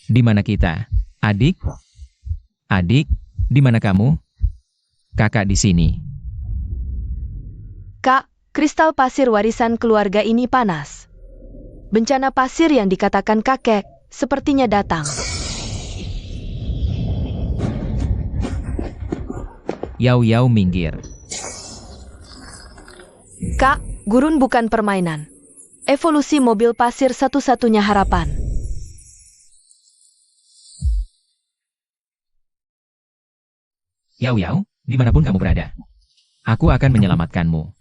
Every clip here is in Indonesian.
Di mana kita? Adik? Adik, di mana kamu? Kakak di sini. Kak, kristal pasir warisan keluarga ini panas. Bencana pasir yang dikatakan kakek sepertinya datang. Yau Yau minggir. Kak, gurun bukan permainan. Evolusi mobil pasir satu-satunya harapan. Yau Yau, dimanapun kamu berada, aku akan menyelamatkanmu.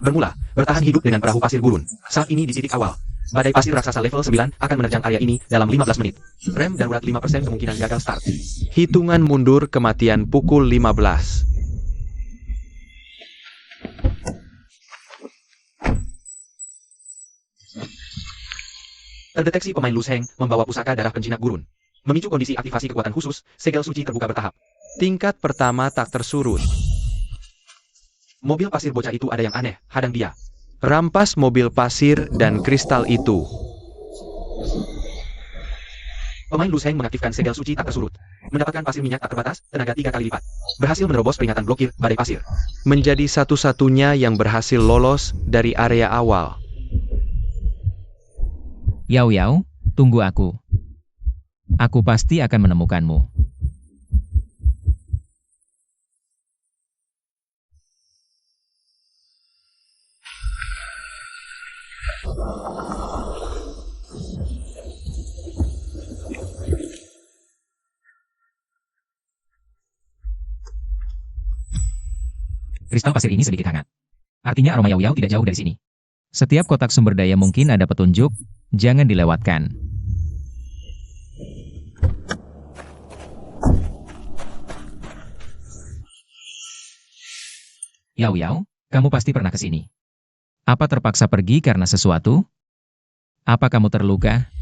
Bermula, bertahan hidup dengan perahu pasir gurun. Saat ini di titik awal. Badai pasir raksasa level 9 akan menerjang area ini dalam 15 menit. Rem darurat 5% kemungkinan gagal start. Hitungan mundur kematian pukul 15. Terdeteksi pemain Lu Sheng membawa pusaka darah penjinak gurun. Memicu kondisi aktivasi kekuatan khusus, segel suci terbuka bertahap. Tingkat pertama tak tersurut. Mobil pasir bocah itu ada yang aneh, hadang dia. Rampas mobil pasir dan kristal itu. Pemain Lu Sheng mengaktifkan segel suci tak tersurut. Mendapatkan pasir minyak tak terbatas, tenaga 3 kali lipat. Berhasil menerobos peringatan blokir badai pasir. Menjadi satu-satunya yang berhasil lolos dari area awal. Yau Yau, tunggu aku. Aku pasti akan menemukanmu. Kristal pasir ini sedikit hangat. Artinya aroma Yau Yau tidak jauh dari sini. Setiap kotak sumber daya mungkin ada petunjuk, jangan dilewatkan. Yau Yau, kamu pasti pernah ke sini. Apa terpaksa pergi karena sesuatu? Apa kamu terluka?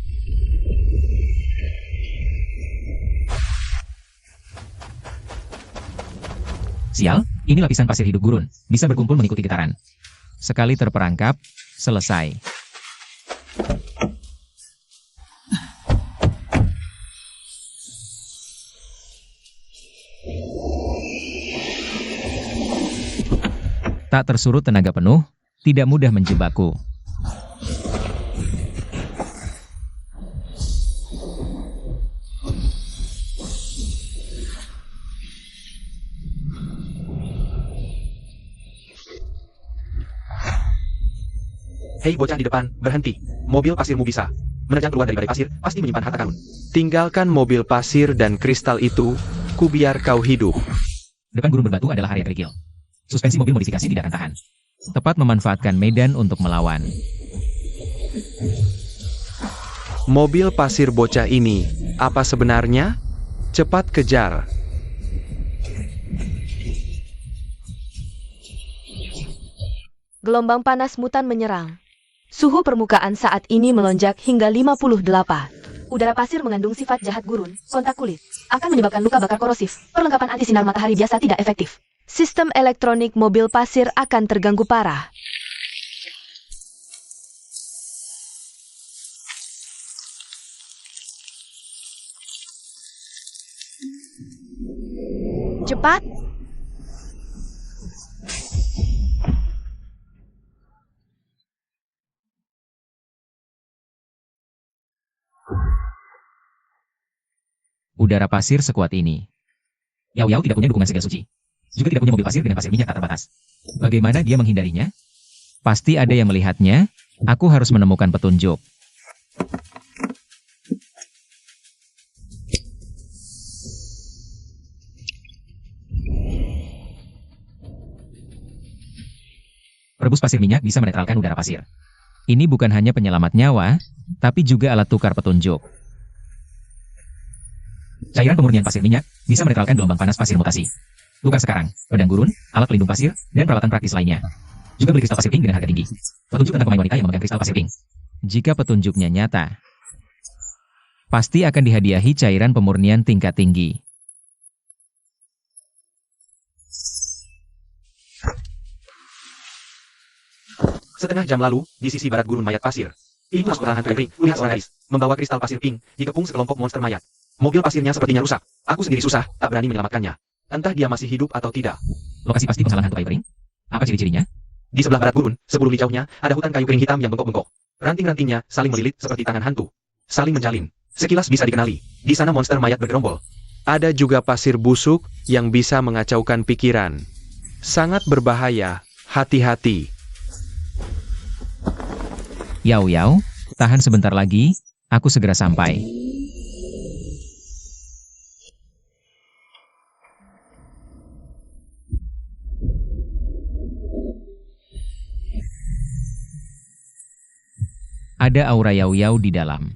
Sial, ini lapisan pasir hidup gurun, bisa berkumpul mengikuti getaran. Sekali terperangkap, selesai. Tak tersurut tenaga penuh, tidak mudah menjebakku. Hei bocah di depan, berhenti. Mobil pasirmu bisa menerjang keluar dari badai pasir, pasti menyimpan harta karun. Tinggalkan mobil pasir dan kristal itu, ku biar kau hidup. Depan gurun berbatu adalah area kerikil. Suspensi mobil modifikasi tidak akan tahan. Tepat memanfaatkan medan untuk melawan. Mobil pasir bocah ini, apa sebenarnya? Cepat kejar. Gelombang panas mutan menyerang. Suhu permukaan saat ini melonjak hingga 58. Udara pasir mengandung sifat jahat gurun, kontak kulit, akan menyebabkan luka bakar korosif. Perlengkapan anti sinar matahari biasa tidak efektif. Sistem elektronik mobil pasir akan terganggu parah. Cepat! Udara pasir sekuat ini. Yau Yau tidak punya dukungan segel suci. Juga tidak punya mobil pasir dengan pasir minyak tak terbatas. Bagaimana dia menghindarinya? Pasti ada yang melihatnya. Aku harus menemukan petunjuk. Perebus pasir minyak bisa menetralkan udara pasir. Ini bukan hanya penyelamat nyawa, tapi juga alat tukar petunjuk. Cairan pemurnian pasir minyak bisa menetralkan gelombang panas pasir mutasi. Tukar sekarang, pedang gurun, alat pelindung pasir, dan peralatan praktis lainnya. Juga beli kristal pasir pink dengan harga tinggi. Petunjuk tentang pemain wanita yang memegang kristal pasir pink. Jika petunjuknya nyata, pasti akan dihadiahi cairan pemurnian tingkat tinggi. Setengah jam lalu, di sisi barat gurun mayat pasir. Ini masuk pertahanan hantu Ring. Lihat seorang gadis membawa kristal pasir pink dikepung sekelompok monster mayat. Mobil pasirnya sepertinya rusak. Aku sendiri susah, tak berani menyelamatkannya. Entah dia masih hidup atau tidak. Lokasi pasti pengsalan hantu kayu kering? Apa ciri-cirinya? Di sebelah barat gurun, 10 li jauhnya, ada hutan kayu kering hitam yang bengkok-bengkok. Ranting-rantingnya saling melilit seperti tangan hantu. Saling menjalin. Sekilas bisa dikenali. Di sana monster mayat bergerombol. Ada juga pasir busuk yang bisa mengacaukan pikiran. Sangat berbahaya, hati-hati. Yau Yau, tahan sebentar lagi, aku segera sampai. Ada aura Yau Yau di dalam.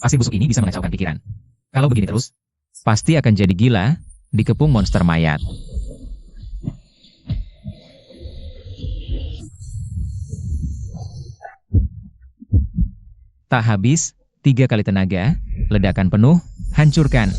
Pasir busuk ini bisa mengacaukan pikiran. Kalau begini terus, pasti akan jadi gila, dikepung monster mayat. Tak habis, 3 kali tenaga, ledakan penuh, hancurkan.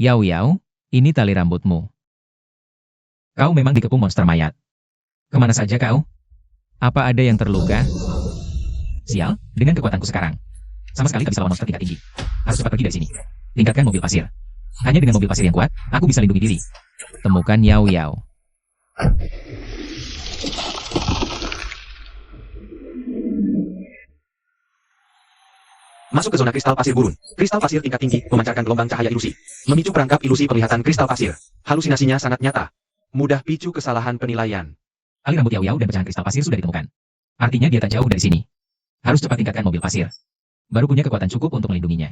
Yau Yau, ini tali rambutmu. Kau memang dikepung monster mayat. Kemana saja kau? Apa ada yang terluka? Sial, dengan kekuatanku sekarang. Sama sekali tak bisa lawan monster tingkat tinggi. Harus cepat pergi dari sini. Tingkatkan mobil pasir. Hanya dengan mobil pasir yang kuat, aku bisa lindungi diri. Temukan Yau Yau. Masuk ke zona kristal pasir gurun. Kristal pasir tingkat tinggi memancarkan gelombang cahaya ilusi. Memicu perangkap ilusi penglihatan kristal pasir. Halusinasinya sangat nyata. Mudah picu kesalahan penilaian. Tali rambut Yau Yau dan pecahan kristal pasir sudah ditemukan. Artinya dia tak jauh dari sini. Harus cepat tingkatkan mobil pasir. Baru punya kekuatan cukup untuk melindunginya.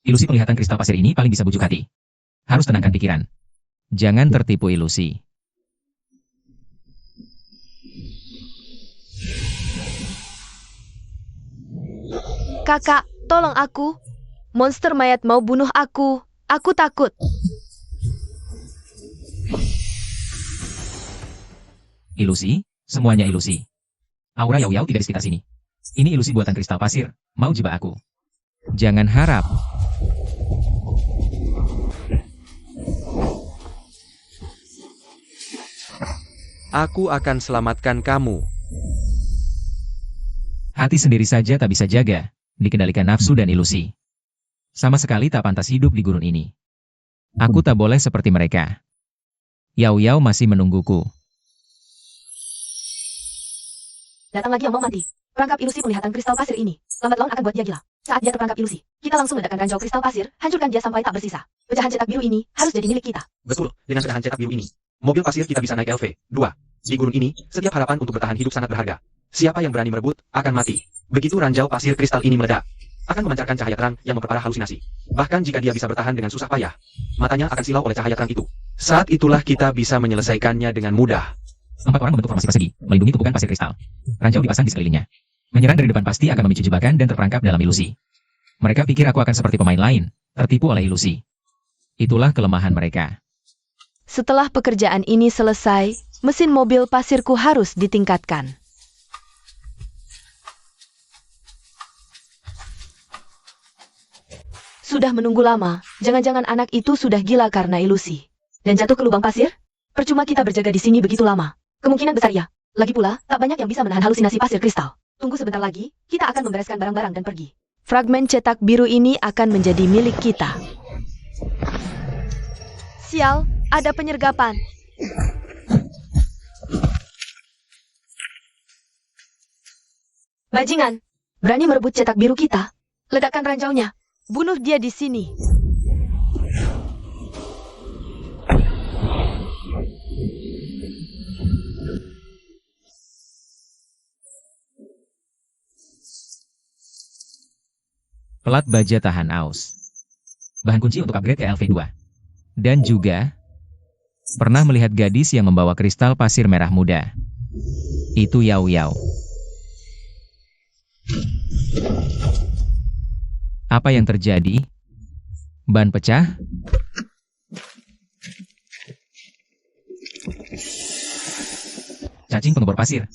Ilusi penglihatan kristal pasir ini paling bisa bujuk hati. Harus tenangkan pikiran. Jangan tertipu ilusi. Kakak, tolong aku. Monster mayat mau bunuh aku. Aku takut. Ilusi? Semuanya ilusi. Aura Yau Yau tidak di sekitar sini. Ini ilusi buatan kristal pasir. Mau jebak aku. Jangan harap. Aku akan selamatkan kamu. Hati sendiri saja tak bisa jaga. Dikendalikan nafsu dan ilusi. Sama sekali tak pantas hidup di gurun ini. Aku tak boleh seperti mereka. Yau Yau masih menungguku. Datang lagi yang mau mati. Perangkap ilusi penglihatan kristal pasir ini. Lambat laun akan buat dia gila. Saat dia terperangkap ilusi, kita langsung ledakan ranjau kristal pasir, hancurkan dia sampai tak bersisa. Pecahan cetak biru ini harus jadi milik kita. Betul, dengan pecahan cetak biru ini. Mobil pasir kita bisa naik LV2. Di gurun ini, setiap harapan untuk bertahan hidup sangat berharga. Siapa yang berani merebut, akan mati. Begitu ranjau pasir kristal ini meledak, akan memancarkan cahaya terang yang memperparah halusinasi. Bahkan jika dia bisa bertahan dengan susah payah, matanya akan silau oleh cahaya terang itu. Saat itulah kita bisa menyelesaikannya dengan mudah. 4 orang membentuk formasi persegi, melindungi tumpukan pasir kristal. Ranjau dipasang di sekelilingnya. Menyerang dari depan pasti akan memicu jebakan dan terperangkap dalam ilusi. Mereka pikir aku akan seperti pemain lain, tertipu oleh ilusi. Itulah kelemahan mereka. Setelah pekerjaan ini selesai, mesin mobil pasirku harus ditingkatkan. Sudah menunggu lama, jangan-jangan anak itu sudah gila karena ilusi. Dan jatuh ke lubang pasir? Percuma kita berjaga di sini begitu lama. Kemungkinan besar ya. Lagi pula, tak banyak yang bisa menahan halusinasi pasir kristal. Tunggu sebentar lagi, kita akan membereskan barang-barang dan pergi. Fragmen cetak biru ini akan menjadi milik kita. Sial, ada penyergapan. Bajingan, berani merebut cetak biru kita? Ledakan ranjaunya. Bunuh dia di sini. Pelat baja tahan aus. Bahan kunci untuk upgrade ke LV2. Dan juga pernah melihat gadis yang membawa kristal pasir merah muda. Itu Yao Yao. Apa yang terjadi? Ban pecah? Cacing pengembor pasir.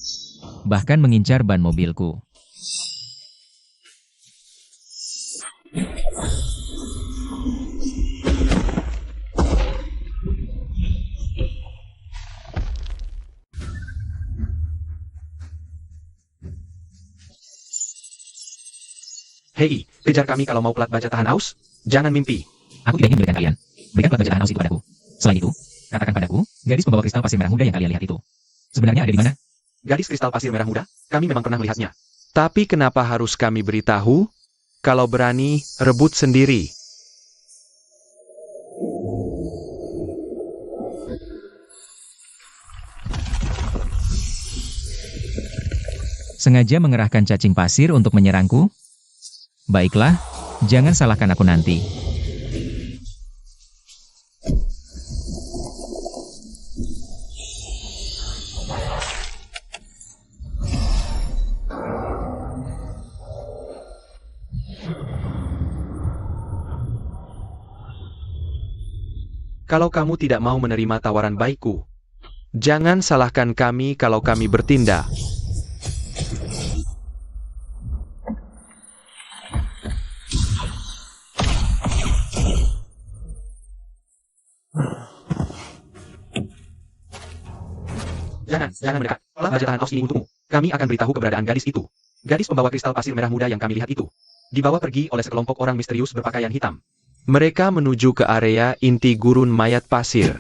Bahkan mengincar ban mobilku. Hei, kejar kami kalau mau pelat baja tahan aus. Jangan mimpi. Aku tidak ingin memberikan kalian. Berikan pelat baja tahan aus itu padaku. Selain itu, katakan padaku, gadis pembawa kristal pasir merah muda yang kalian lihat itu. Sebenarnya ada di mana? Gadis kristal pasir merah muda? Kami memang pernah melihatnya. Tapi kenapa harus kami beritahu? Kalau berani, rebut sendiri. Sengaja mengerahkan cacing pasir untuk menyerangku? Baiklah, jangan salahkan aku nanti. Kalau kamu tidak mau menerima tawaran baikku, Jangan salahkan kami kalau kami bertindak. Jangan mendekat. Pelat baja tahan aus ini untukmu. Kami akan beritahu keberadaan gadis itu. Gadis pembawa kristal pasir merah muda yang kami lihat itu. Dibawa pergi oleh sekelompok orang misterius berpakaian hitam. Mereka menuju ke area inti gurun mayat pasir.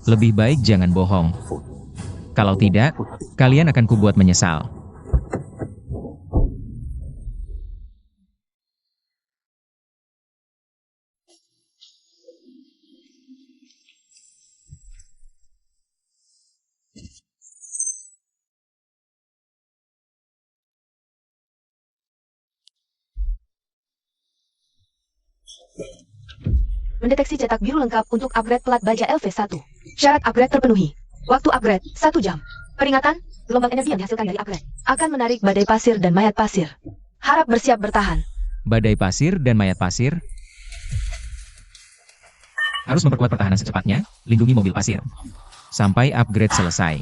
Lebih baik jangan bohong. Kalau tidak, kalian akan kubuat menyesal. Mendeteksi cetak biru lengkap untuk upgrade pelat baja LV1. Syarat upgrade terpenuhi. Waktu upgrade, 1 jam. Peringatan, gelombang energi yang dihasilkan dari upgrade akan menarik badai pasir dan mayat pasir. Harap bersiap bertahan. Badai pasir dan mayat pasir. Harus memperkuat pertahanan secepatnya, lindungi mobil pasir. Sampai upgrade selesai.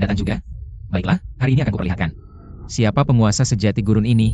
Datang juga? Baiklah, hari ini akan kuperlihatkan. Siapa penguasa sejati gurun ini?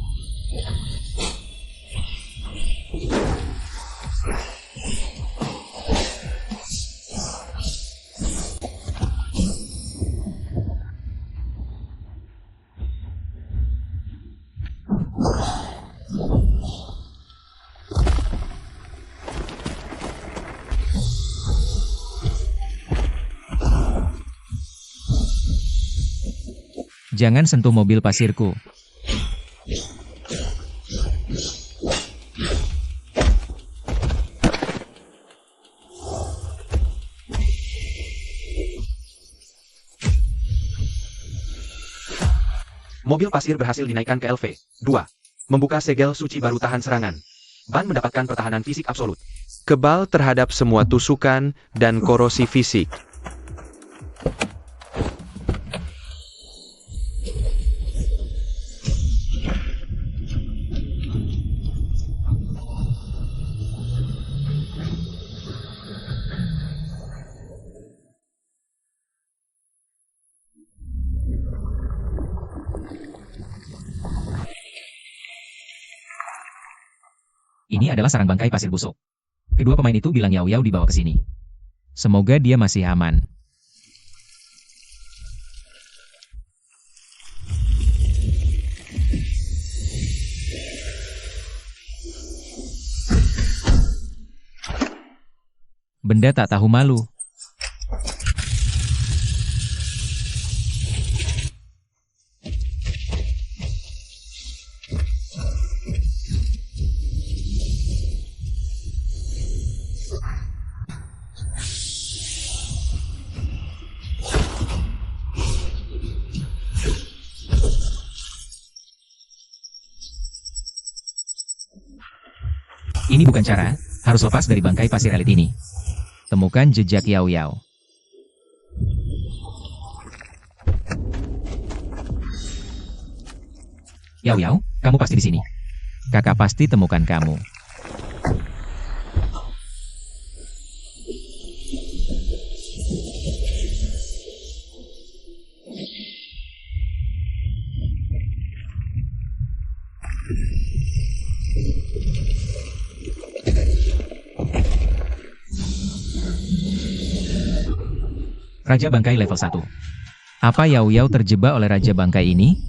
Jangan sentuh mobil pasirku. Mobil pasir berhasil dinaikkan ke LV. 2. Membuka segel suci baru tahan serangan. Ban mendapatkan pertahanan fisik absolut. Kebal terhadap semua tusukan dan korosi fisik. Ini adalah sarang bangkai pasir busuk. Kedua pemain itu bilang Yao Yao dibawa ke sini. Semoga dia masih aman. Benda tak tahu malu. Ini bukan cara, harus lepas dari bangkai pasir elit ini. Temukan jejak Yao Yao. Yao Yao, kamu pasti di sini. Kakak pasti temukan kamu. Raja Bangkai level 1. Apa Yao Yao terjebak oleh Raja Bangkai ini?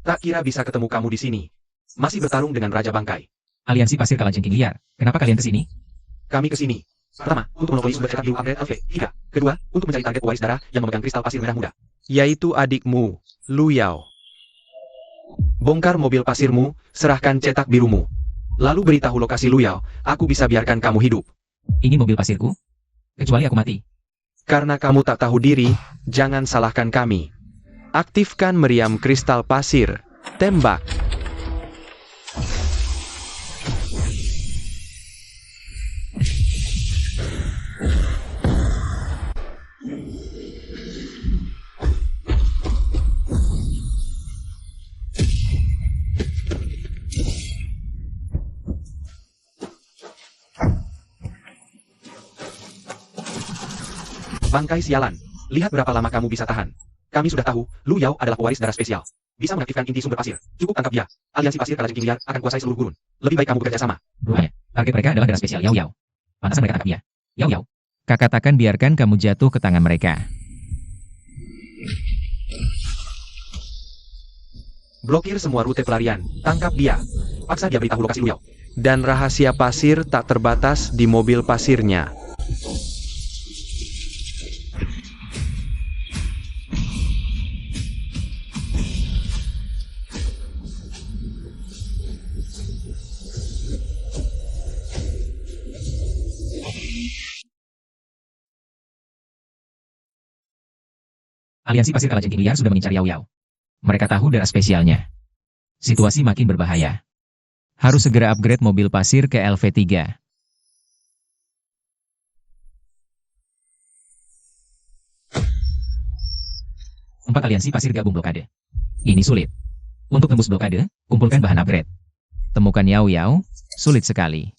Tak kira bisa ketemu kamu di sini. Masih bertarung dengan Raja Bangkai. Aliansi Pasir Kalajengking Liar. Kenapa kalian kesini? Kami ke sini. Pertama, untuk monopoli sumber cetak biru upgrade LV3. Kedua, untuk mencari target pewaris darah yang memegang kristal pasir merah muda. Yaitu adikmu, Lu Yao. Bongkar mobil pasirmu, serahkan cetak birumu. Lalu beritahu lokasi Lu Yao, aku bisa biarkan kamu hidup. Ini mobil pasirku? Kecuali aku mati. Karena kamu tak tahu diri, jangan salahkan kami. Aktifkan meriam kristal pasir. Tembak. Bangkai sialan. Lihat berapa lama kamu bisa tahan. Kami sudah tahu, Lu Yao adalah pewaris darah spesial. Bisa mengaktifkan inti sumber pasir. Cukup tangkap dia. Aliansi Pasir Kalajengking Liar akan kuasai seluruh gurun. Lebih baik kamu bekerja sama. Rupanya, target mereka adalah darah spesial Yao Yao. Pantas mereka tangkap dia. Yao Yao. Kakak takkan biarkan kamu jatuh ke tangan mereka. Blokir semua rute pelarian. Tangkap dia. Paksa dia beritahu lokasi Lu Yao. Dan rahasia pasir tak terbatas di mobil pasirnya. Aliansi Pasir Kalajengking Liar sudah mengincar Yao Yao. Mereka tahu darah spesialnya. Situasi makin berbahaya. Harus segera upgrade mobil pasir ke LV3. Empat aliansi pasir gabung blokade. Ini sulit. Untuk tembus blokade, kumpulkan bahan upgrade. Temukan Yao Yao, sulit sekali.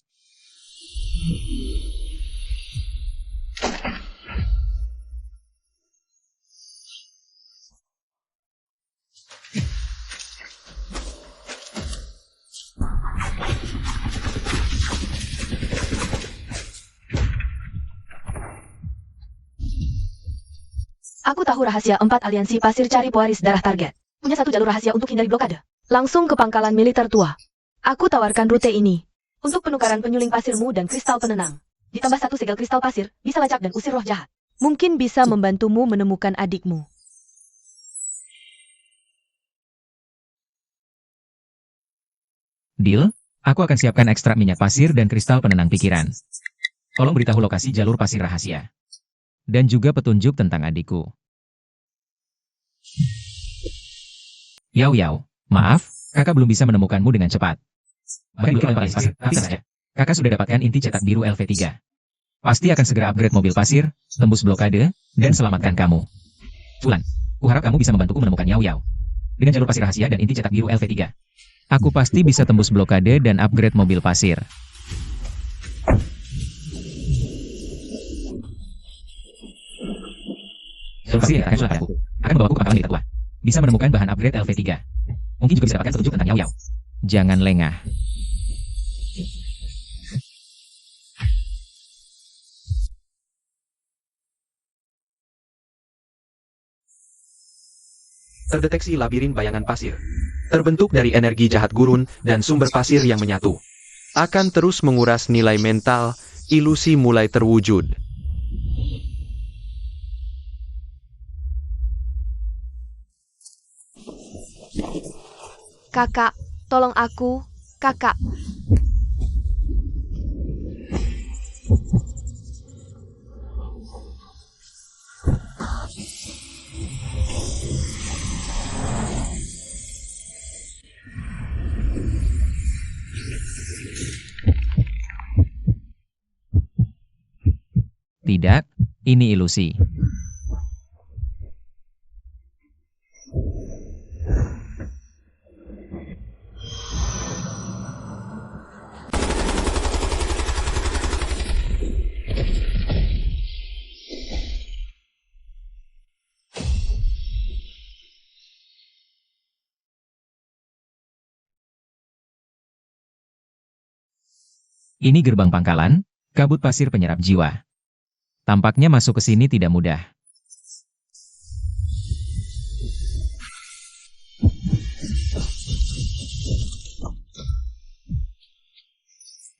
Aku tahu rahasia 4 aliansi pasir cari pewaris darah target. Punya satu jalur rahasia untuk hindari blokade. Langsung ke pangkalan militer tua. Aku tawarkan rute ini. Untuk penukaran penyuling pasirmu dan kristal penenang. Ditambah satu segel kristal pasir, bisa lacak dan usir roh jahat. Mungkin bisa membantumu menemukan adikmu. Deal? Aku akan siapkan ekstrak minyak pasir dan kristal penenang pikiran. Tolong beritahu lokasi jalur pasir rahasia. Dan juga petunjuk tentang adikku. Yao Yao, maaf, kakak belum bisa menemukanmu dengan cepat. Baik, pasir, tapi saja. Kakak sudah dapatkan inti cetak biru LV3. Pasti akan segera upgrade mobil pasir, tembus blokade, dan selamatkan kamu. Fulan, Kuharap kamu bisa membantuku menemukan Yao Yao. Dengan jalur pasir rahasia dan inti cetak biru LV3. Aku pasti bisa tembus blokade dan upgrade mobil pasir. Jalur pasir yang akan sudah padaku. Akan membawaku ke pangkalan militer tua. Bisa menemukan bahan upgrade LV3. Mungkin juga bisa dapatkan petunjuk tentang Yao Yao. Jangan lengah. Terdeteksi labirin bayangan pasir. Terbentuk dari energi jahat gurun dan sumber pasir yang menyatu. Akan terus menguras nilai mental, ilusi mulai terwujud. Kakak, tolong aku, kakak. Tidak, ini ilusi. Ini gerbang pangkalan, kabut pasir penyerap jiwa. Tampaknya masuk ke sini tidak mudah.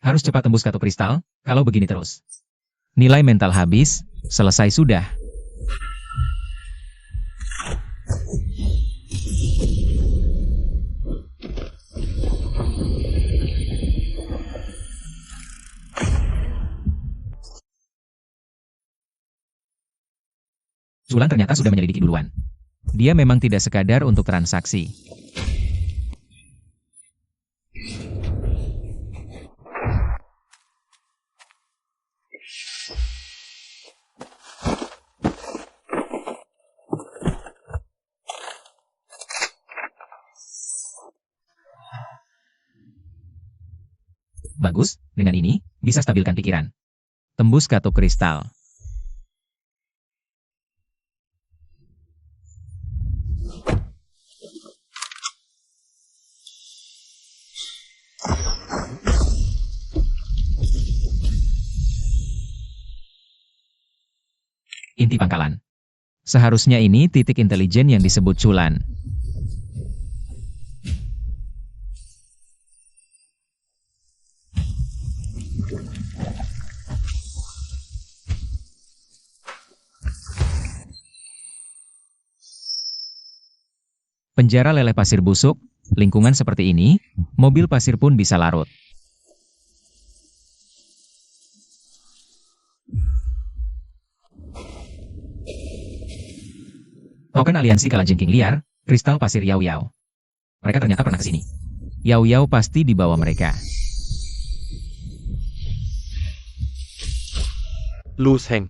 Harus cepat tembus katup kristal, kalau begini terus. Nilai mental habis, selesai sudah. Zulan ternyata sudah menyelidiki duluan. Dia memang tidak sekadar untuk transaksi. Bagus, dengan ini, bisa stabilkan pikiran. Tembus katup kristal. Inti pangkalan. Seharusnya ini titik intelijen yang disebut culan. Penjara leleh pasir busuk, lingkungan seperti ini, mobil pasir pun bisa larut. Token aliansi kalajengking liar, kristal pasir Yao Yao. Mereka ternyata pernah ke sini. Yao Yao pasti dibawa mereka. Lu Heng.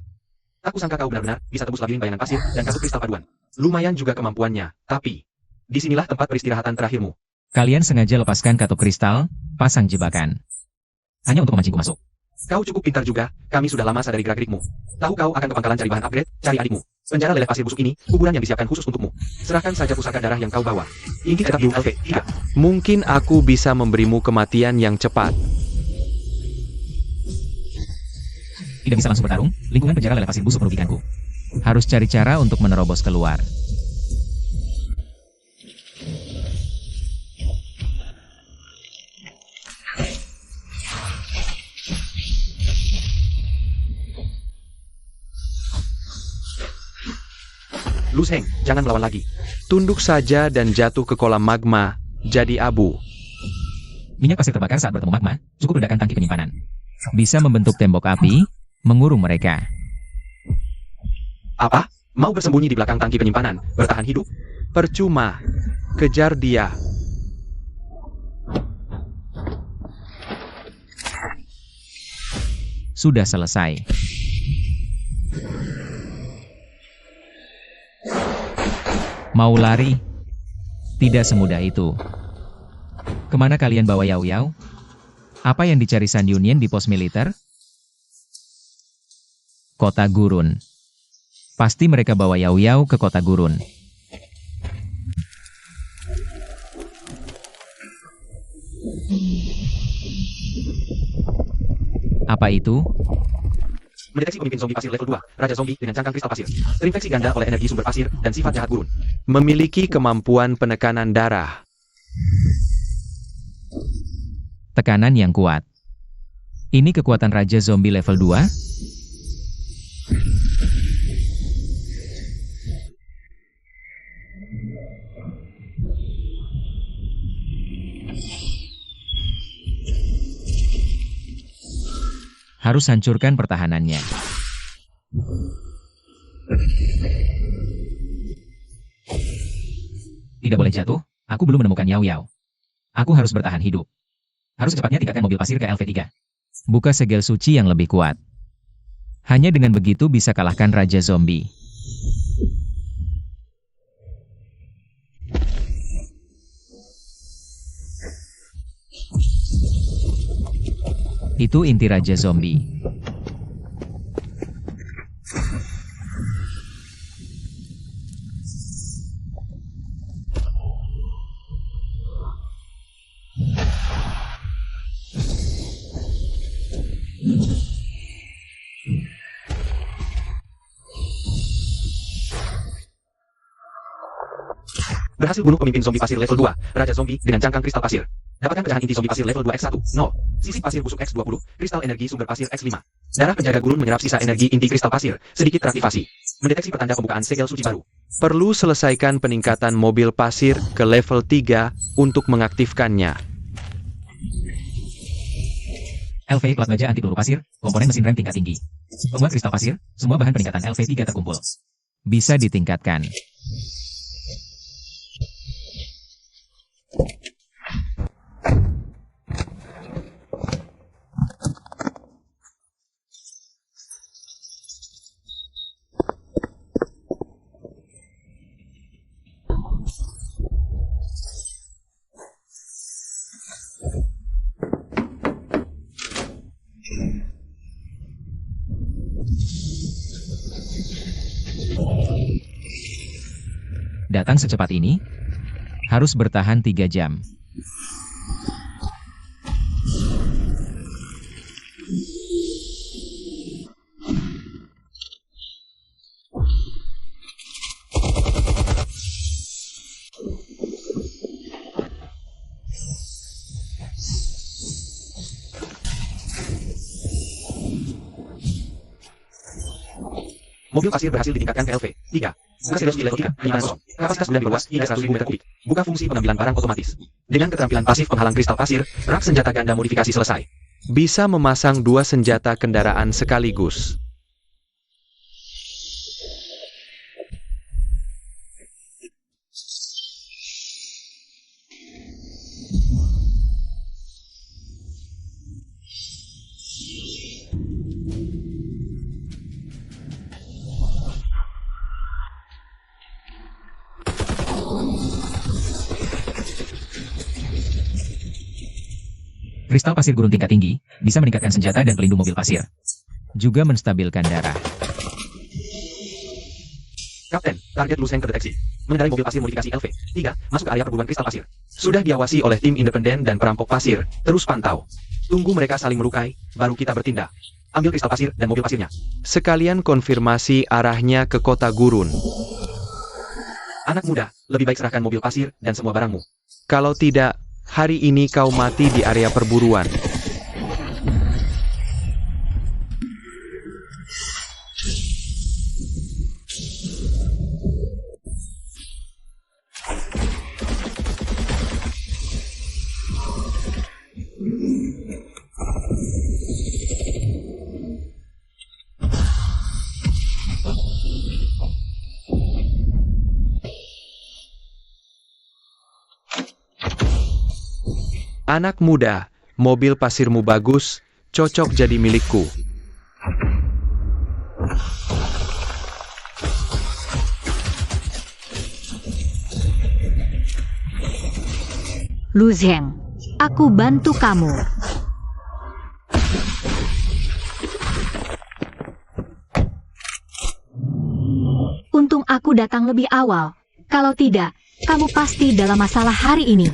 Aku sangka kau benar-benar bisa tembus labirin bayangan pasir dan katup kristal paduan. Lumayan juga kemampuannya, tapi disinilah tempat peristirahatan terakhirmu. Kalian sengaja lepaskan katup kristal, pasang jebakan. Hanya untuk memancingku masuk. Kau cukup pintar juga, kami sudah lama sadari gerak-gerikmu. Tahu kau akan ke pangkalan cari bahan upgrade, cari adikmu. Penjara leleh pasir busuk ini, kuburan yang disiapkan khusus untukmu. Serahkan saja pusaka darah yang kau bawa. Inti cetak biru LV3. Mungkin aku bisa memberimu kematian yang cepat. Tidak bisa langsung bertarung, lingkungan penjara leleh pasir busuk merugikanku. Harus cari cara untuk menerobos keluar. Lu Heng, jangan melawan lagi. Tunduk saja dan jatuh ke kolam magma, jadi abu. Minyak pasir terbakar saat bertemu magma, cukup ledakan tangki penyimpanan. Bisa membentuk tembok api, mengurung mereka. Apa? Mau bersembunyi di belakang tangki penyimpanan, bertahan hidup? Percuma. Kejar dia. Sudah selesai. Mau lari? Tidak semudah itu. Kemana kalian bawa Yao Yao? Apa yang dicari San Yunyan di pos militer? Kota Gurun. Pasti mereka bawa Yao Yao ke kota Gurun. Apa itu? Mendeteksi pemimpin zombie pasir level 2, Raja Zombie dengan cangkang kristal pasir. Terinfeksi ganda oleh energi sumber pasir dan sifat jahat gurun. Memiliki kemampuan penekanan darah. Tekanan yang kuat. Ini kekuatan Raja Zombie level 2? Harus hancurkan pertahanannya. Tidak boleh jatuh, aku belum menemukan Yao Yao. Aku harus bertahan hidup. Harus cepatnya tingkatkan mobil pasir ke LV3. Buka segel suci yang lebih kuat. Hanya dengan begitu bisa kalahkan Raja Zombie. Itu inti Raja Zombie. Berhasil bunuh pemimpin zombie pasir level 2, Raja Zombie dengan cangkang kristal pasir. Dapatkan pecahan inti zombie pasir level 2 X1, 0. Sisik pasir busuk X20, kristal energi sumber pasir X5. Darah penjaga gurun menyerap sisa energi inti kristal pasir, sedikit teraktivasi. Mendeteksi pertanda pembukaan segel suci baru. Perlu selesaikan peningkatan mobil pasir ke level 3 untuk mengaktifkannya. LV plat baja anti peluru pasir, komponen mesin rem tingkat tinggi. Penguat kristal pasir, semua bahan peningkatan LV3 terkumpul. Bisa ditingkatkan. Datang secepat ini? Harus bertahan 3 jam. Mobil pasir berhasil ditingkatkan ke LV3. Buka segel suci level 3, 500. Kapasitas gudang luas hingga 100.000 meter kubik. Buka fungsi pengambilan barang otomatis. Dengan keterampilan pasif penghalang kristal pasir, rak senjata ganda modifikasi selesai. Bisa memasang 2 senjata kendaraan sekaligus. Kristal pasir gurun tingkat tinggi, bisa meningkatkan senjata dan pelindung mobil pasir. Juga menstabilkan darah. Kapten, target Luseng terdeteksi. Mengendarai mobil pasir modifikasi LV3, masuk ke area perburuan kristal pasir. Sudah diawasi oleh tim independen dan perampok pasir, terus pantau. Tunggu mereka saling melukai, baru kita bertindak. Ambil kristal pasir dan mobil pasirnya. Sekalian konfirmasi arahnya ke kota Gurun. Anak muda, lebih baik serahkan mobil pasir dan semua barangmu. Kalau tidak, hari ini kau mati di area perburuan. Anak muda, mobil pasirmu bagus, cocok jadi milikku. Lu Zheng, aku bantu kamu. Untung aku datang lebih awal. Kalau tidak, kamu pasti dalam masalah hari ini.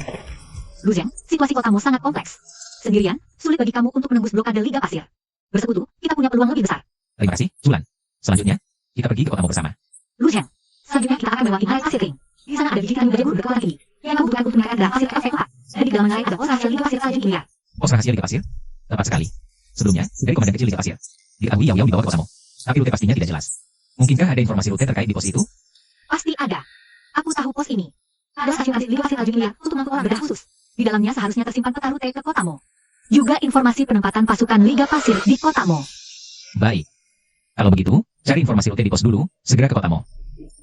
Lu Zheng, situasi kotamu sangat kompleks. Sendirian, sulit bagi kamu untuk menembus blokade Liga Pasir. Bersekutu, kita punya peluang lebih besar. Terima kasih, Zulan. Selanjutnya, kita pergi ke kotamu bersama. Lu Zheng, selanjutnya kita akan melewati Ngarai Pasir Kering. Di sana ada biji titanium gajah guru berkekuatan tinggi. Yang kamu butuhkan untuk menaikkan gerak pasir ke kota. Dan di dalam Ngarai ada pos rahasia Liga Pasir Salju Kimia. Pos rahasia Liga Pasir? Tepat sekali. Sebelumnya, dari komandan kecil Liga Pasir. Diketahui Yao Yao dibawa ke kotamu. Tapi rute pastinya tidak jelas. Mungkinkah ada informasi rute terkait di pos itu? Pasti ada. Aku tahu pos ini. Ada stasiun transit Liga Pasir Salju Kimia untuk mengangkut orang bedah khusus. Di dalamnya seharusnya tersimpan peta rute ke kotamu. Juga informasi penempatan pasukan Liga Pasir di kotamu. Baik. Kalau begitu, cari informasi rute di pos dulu, segera ke kotamu.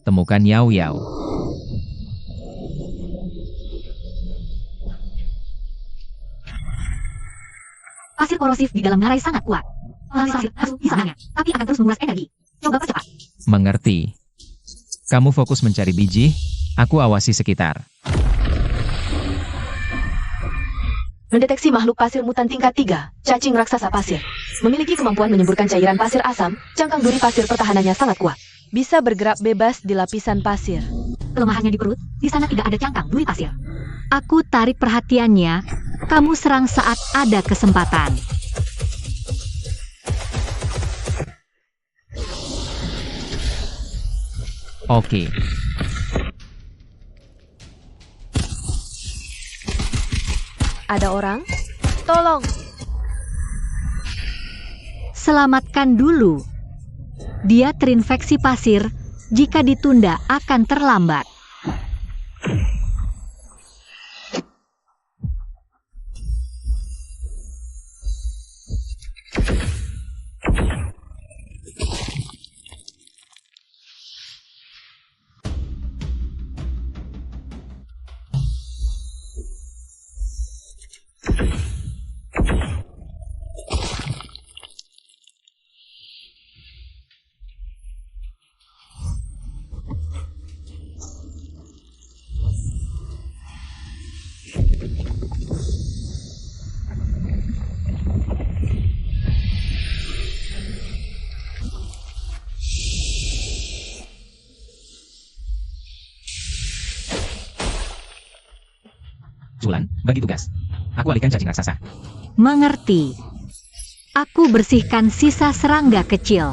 Temukan Yao Yao. Pasir korosif di dalam Ngarai sangat kuat. Melalui pasir harus bisa banyak, tapi akan terus menguras energi. Coba percepat. Mengerti. Kamu fokus mencari biji, aku awasi sekitar. Mendeteksi makhluk pasir mutan tingkat 3, cacing raksasa pasir. Memiliki kemampuan menyemburkan cairan pasir asam, cangkang duri pasir pertahanannya sangat kuat. Bisa bergerak bebas di lapisan pasir. Kelemahannya di perut, di sana tidak ada cangkang duri pasir. Aku tarik perhatiannya, kamu serang saat ada kesempatan. Oke. Ada orang? Tolong! Selamatkan dulu. Dia terinfeksi pasir, jika ditunda akan terlambat. Zulan, bagi tugas. Aku alihkan cacing raksasa. Mengerti. Aku bersihkan sisa serangga kecil.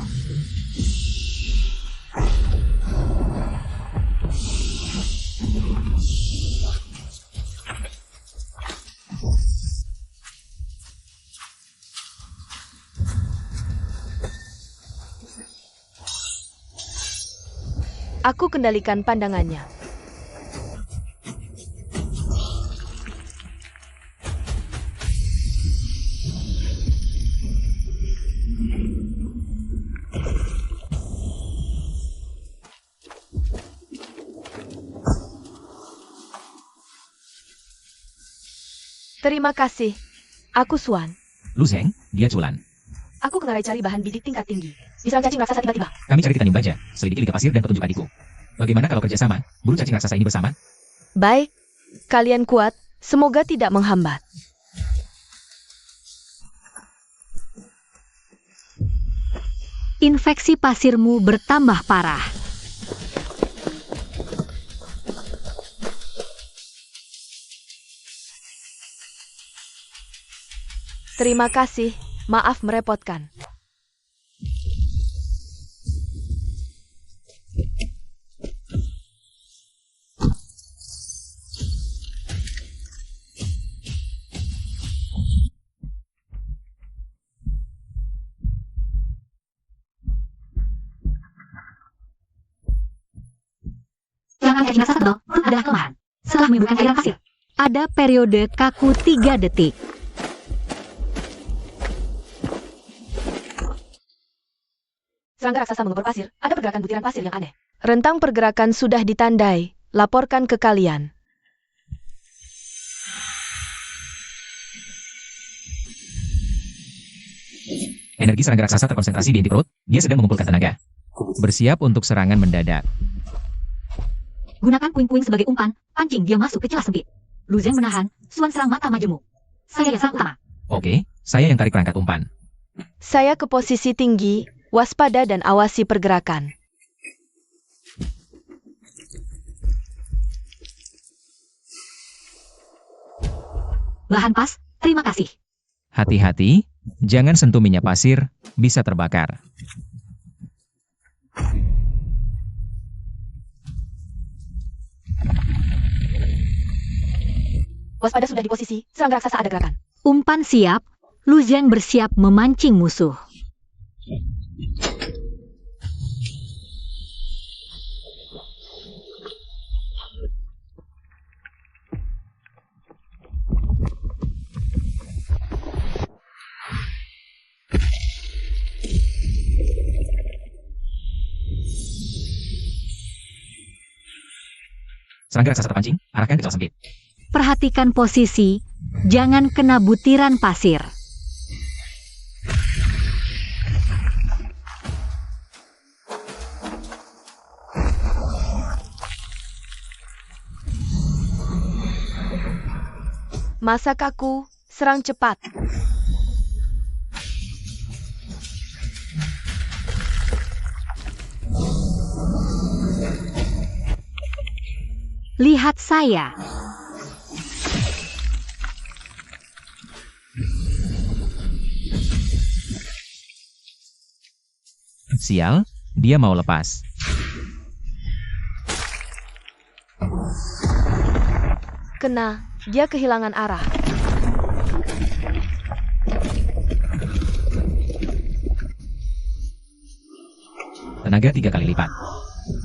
Aku kendalikan pandangannya. Terima kasih. Aku Swan. Lu Zheng, dia Zulan. Aku ke Ngarai cari bahan bidik tingkat tinggi. Diserang cacing raksasa tiba-tiba. Kami cari titanium baja, selidiki Liga Pasir dan petunjuk adikku. Bagaimana kalau kerjasama, buru cacing raksasa ini bersama? Baik. Kalian kuat. Semoga tidak menghambat. Infeksi pasirmu bertambah parah. Terima kasih. Maaf merepotkan. Jangan cacing raksasa tebal, perut adalah kelemahan. Setelah menyemburkan cairan pasir, ada periode kaku 3 detik. Serangga raksasa mengebor pasir. Ada pergerakan butiran pasir yang aneh. Rentang pergerakan sudah ditandai. Laporkan ke kalian. Energi serangga raksasa terkonsentrasi di inti perut, dia sedang mengumpulkan tenaga. Bersiap untuk serangan mendadak. Gunakan puing-puing sebagai umpan, pancing dia masuk ke celah sempit. Lu Zheng menahan, Suan serang mata majemuk. Saya yang serang utama. Oke, saya yang tarik perangkat umpan. Saya ke posisi tinggi, waspada dan awasi pergerakan. Bahan pas, terima kasih. Hati-hati, jangan sentuh minyak pasir, bisa terbakar. Waspada sudah di posisi, serangga raksasa ada gerakan. Umpan siap, Lu Zhang bersiap memancing musuh. Serangga raksasa terpancing, arahkan ke celah sempit. Perhatikan posisi, jangan kena butiran pasir. Masa kaku, serang cepat. Lihat saya. Sial, dia mau lepas. Kena, dia kehilangan arah. Tenaga 3 kali lipat.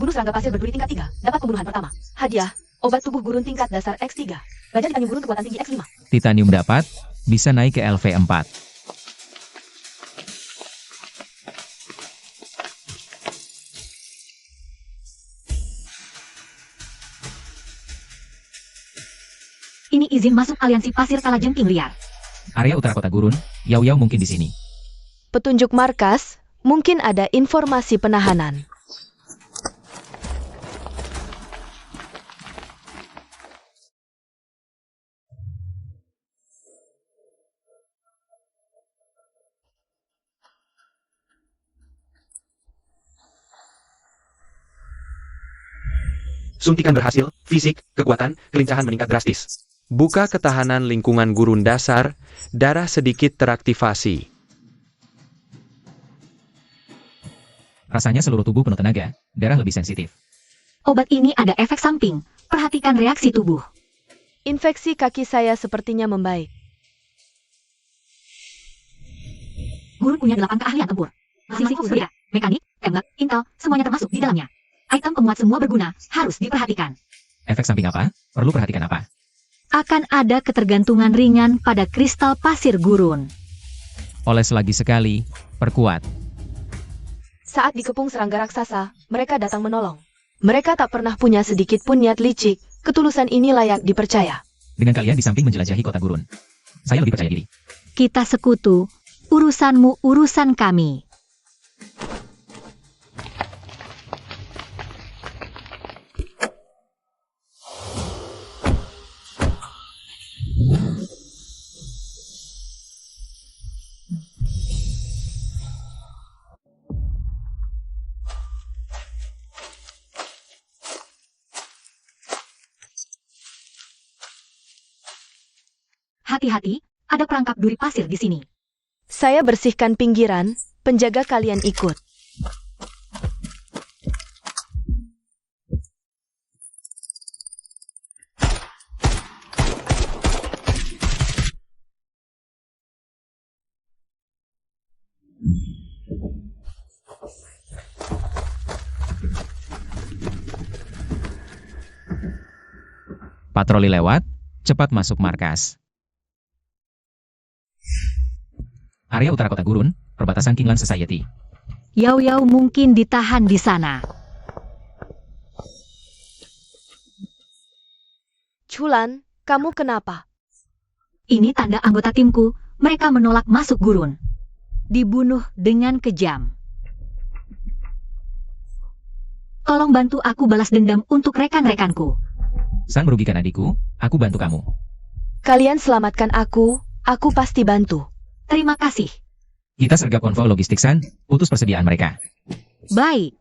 Bunuh serangga pasir berduri tingkat 3, dapat pembunuhan pertama. Hadiah, obat tubuh gurun tingkat dasar X3. Baja titanium gurun kekuatan tinggi X5. Titanium dapat, bisa naik ke LV4. Ini izin masuk aliansi pasir kalajengking liar. Area utara kota gurun, Yao Yao mungkin di sini. Petunjuk markas, mungkin ada informasi penahanan. Suntikan berhasil, fisik, kekuatan, kelincahan meningkat drastis. Buka ketahanan lingkungan gurun dasar, darah sedikit teraktivasi. Rasanya seluruh tubuh penuh tenaga, darah lebih sensitif. Obat ini ada efek samping. Perhatikan reaksi tubuh. Infeksi kaki saya sepertinya membaik. Gurun punya 8 keahlian tempur. Masing-masing berbeda. Mekanik, tembak, intel, semuanya termasuk di dalamnya. Item penguat semua berguna, harus diperhatikan. Efek samping apa? Perlu perhatikan apa? Akan ada ketergantungan ringan pada kristal pasir gurun. Oles lagi sekali, perkuat. Saat dikepung serangga raksasa, mereka datang menolong. Mereka tak pernah punya sedikit pun niat licik, ketulusan ini layak dipercaya. Dengan kalian di samping menjelajahi kota gurun, saya lebih percaya diri. Kita sekutu, urusanmu urusan kami. Hati-hati, ada perangkap duri pasir di sini. Saya bersihkan pinggiran, penjaga kalian ikut. Patroli lewat, cepat masuk markas. Area utara kota gurun, perbatasan Kingland Society. Yao Yao mungkin ditahan di sana. Chulan, kamu kenapa? Ini tanda anggota timku, mereka menolak masuk gurun. Dibunuh dengan kejam. Tolong bantu aku balas dendam untuk rekan-rekanku. San merugikan adikku, aku bantu kamu. Kalian selamatkan aku pasti bantu. Terima kasih. Kita sergap konvoi logistik San, utus persediaan mereka. Baik.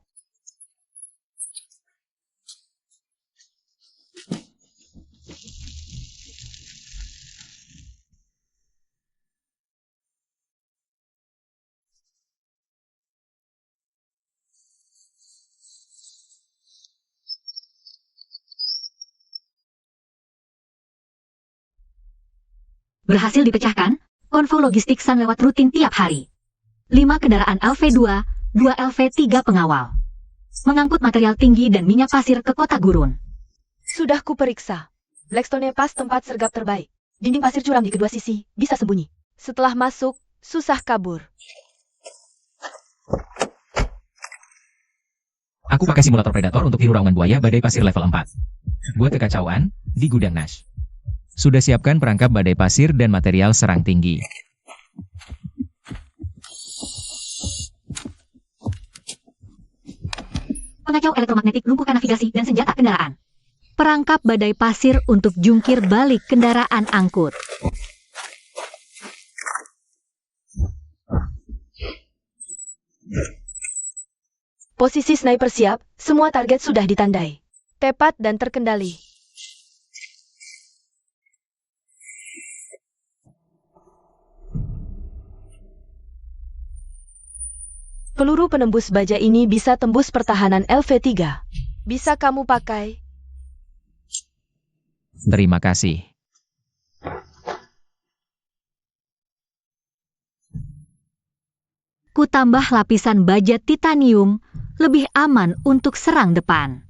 Berhasil dipecahkan, konvoi logistik San lewat rutin tiap hari. 5 kendaraan LV2, 2 LV3 pengawal. Mengangkut material tinggi dan minyak pasir ke kota gurun. Sudah kuperiksa. Blackstone pas tempat sergap terbaik. Dinding pasir curam di kedua sisi, bisa sembunyi. Setelah masuk, susah kabur. Aku pakai simulator predator untuk tiru raungan buaya badai pasir level 4. Buat kekacauan, di gudang Nash. Sudah siapkan perangkap badai pasir dan material serang tinggi. Pengacau elektromagnetik lumpuhkan navigasi dan senjata kendaraan. Perangkap badai pasir untuk jungkir balik kendaraan angkut. Posisi sniper siap, semua target sudah ditandai. Tepat dan terkendali. Peluru penembus baja ini bisa tembus pertahanan LV3. Bisa kamu pakai. Terima kasih. Ku tambah lapisan baja titanium, lebih aman untuk serang depan.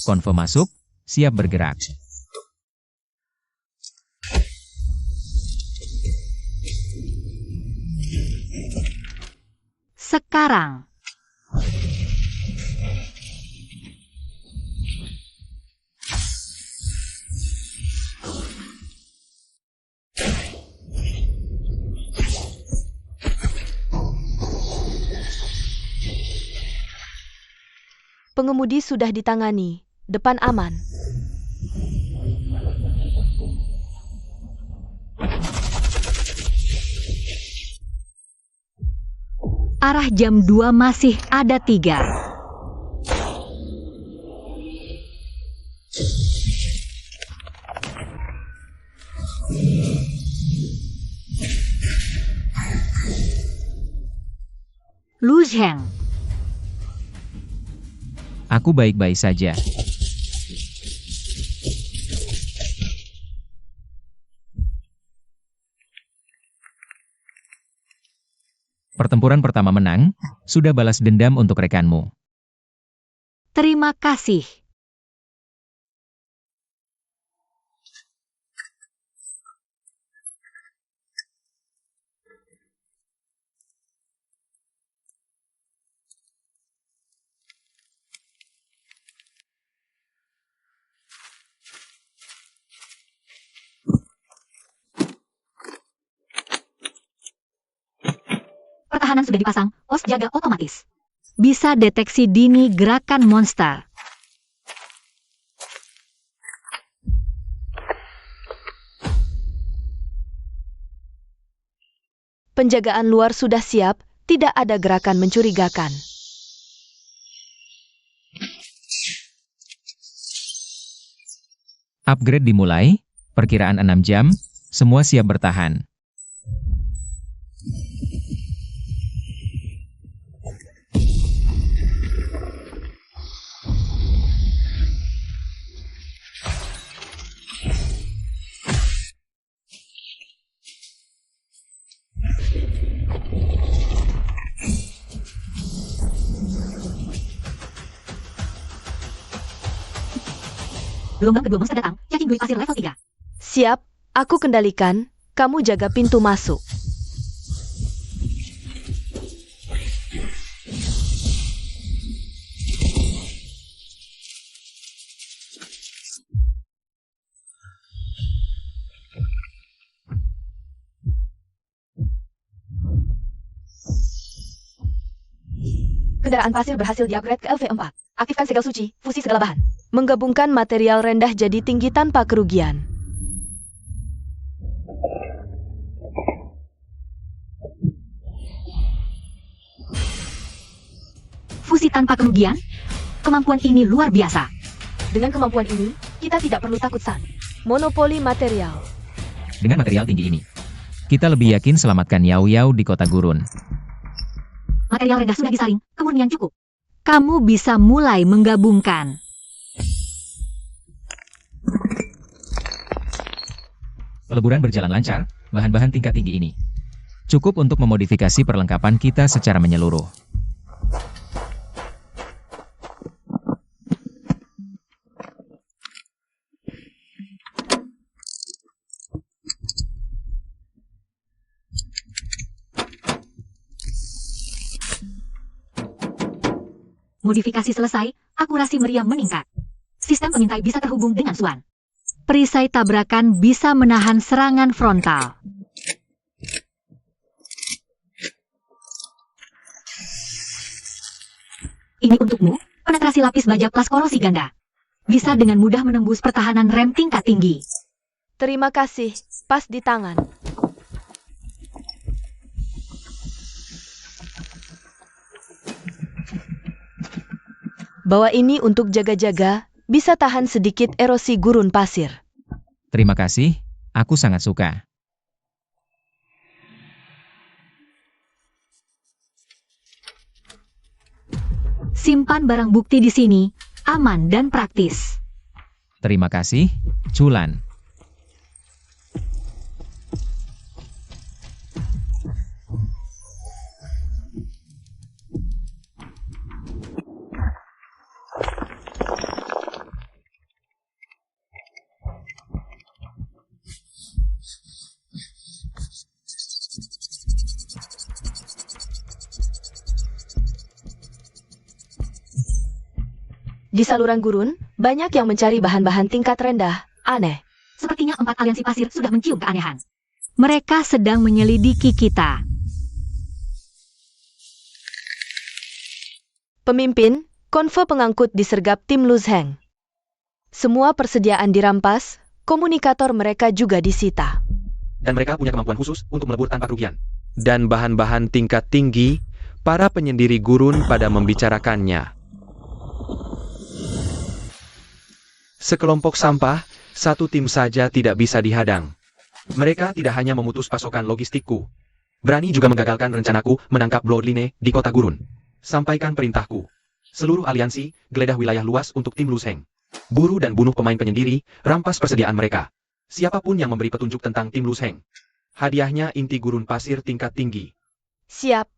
Konvoi masuk, siap bergerak. Sekarang. Pengemudi sudah ditangani. Depan aman. Arah jam 2 masih ada 3. Lu Zheng. Aku baik-baik saja. Pertempuran pertama menang, sudah balas dendam untuk rekanmu. Terima kasih. Pertahanan sudah dipasang, pos jaga otomatis. Bisa deteksi dini gerakan monster. Penjagaan luar sudah siap, tidak ada gerakan mencurigakan. Upgrade dimulai, perkiraan 6 jam, semua siap bertahan. Gelombang kedua monster datang, yakin duit pasir level 3. Siap, aku kendalikan, kamu jaga pintu masuk. Kendaraan pasir berhasil di-upgrade ke LV4. Aktifkan segel suci, fusi segala bahan. Menggabungkan material rendah jadi tinggi tanpa kerugian. Fusi tanpa kerugian? Kemampuan ini luar biasa. Dengan kemampuan ini, kita tidak perlu takut San. Monopoli material. Dengan material tinggi ini, kita lebih yakin selamatkan Yao Yao di kota gurun. Material rendah sudah disaring, kemurnian cukup. Kamu bisa mulai menggabungkan. Peleburan berjalan lancar, bahan-bahan tingkat tinggi ini cukup untuk memodifikasi perlengkapan kita secara menyeluruh. Modifikasi selesai, akurasi meriam meningkat. Sistem pengintai bisa terhubung dengan Swan. Perisai tabrakan bisa menahan serangan frontal. Ini untukmu, penetrasi lapis baja plus korosi ganda. Bisa dengan mudah menembus pertahanan rem tingkat tinggi. Terima kasih, pas di tangan. Bawa ini untuk jaga-jaga, bisa tahan sedikit erosi gurun pasir. Terima kasih, aku sangat suka. Simpan barang bukti di sini, aman dan praktis. Terima kasih, Culan. Di saluran gurun, banyak yang mencari bahan-bahan tingkat rendah, aneh. Sepertinya 4 aliansi pasir sudah mencium keanehan. Mereka sedang menyelidiki kita. Pemimpin, konvo pengangkut disergap tim Luzheng. Semua persediaan dirampas, komunikator mereka juga disita. Dan mereka punya kemampuan khusus untuk melebur tanpa kerugian. Dan bahan-bahan tingkat tinggi, para penyendiri gurun pada membicarakannya. Sekelompok sampah, satu tim saja tidak bisa dihadang. Mereka tidak hanya memutus pasokan logistikku. Berani juga menggagalkan rencanaku menangkap Bloodline di kota gurun. Sampaikan perintahku. Seluruh aliansi, geledah wilayah luas untuk tim Luzheng. Buru dan bunuh pemain penyendiri, rampas persediaan mereka. Siapapun yang memberi petunjuk tentang tim Luzheng. Hadiahnya inti gurun pasir tingkat tinggi. Siap.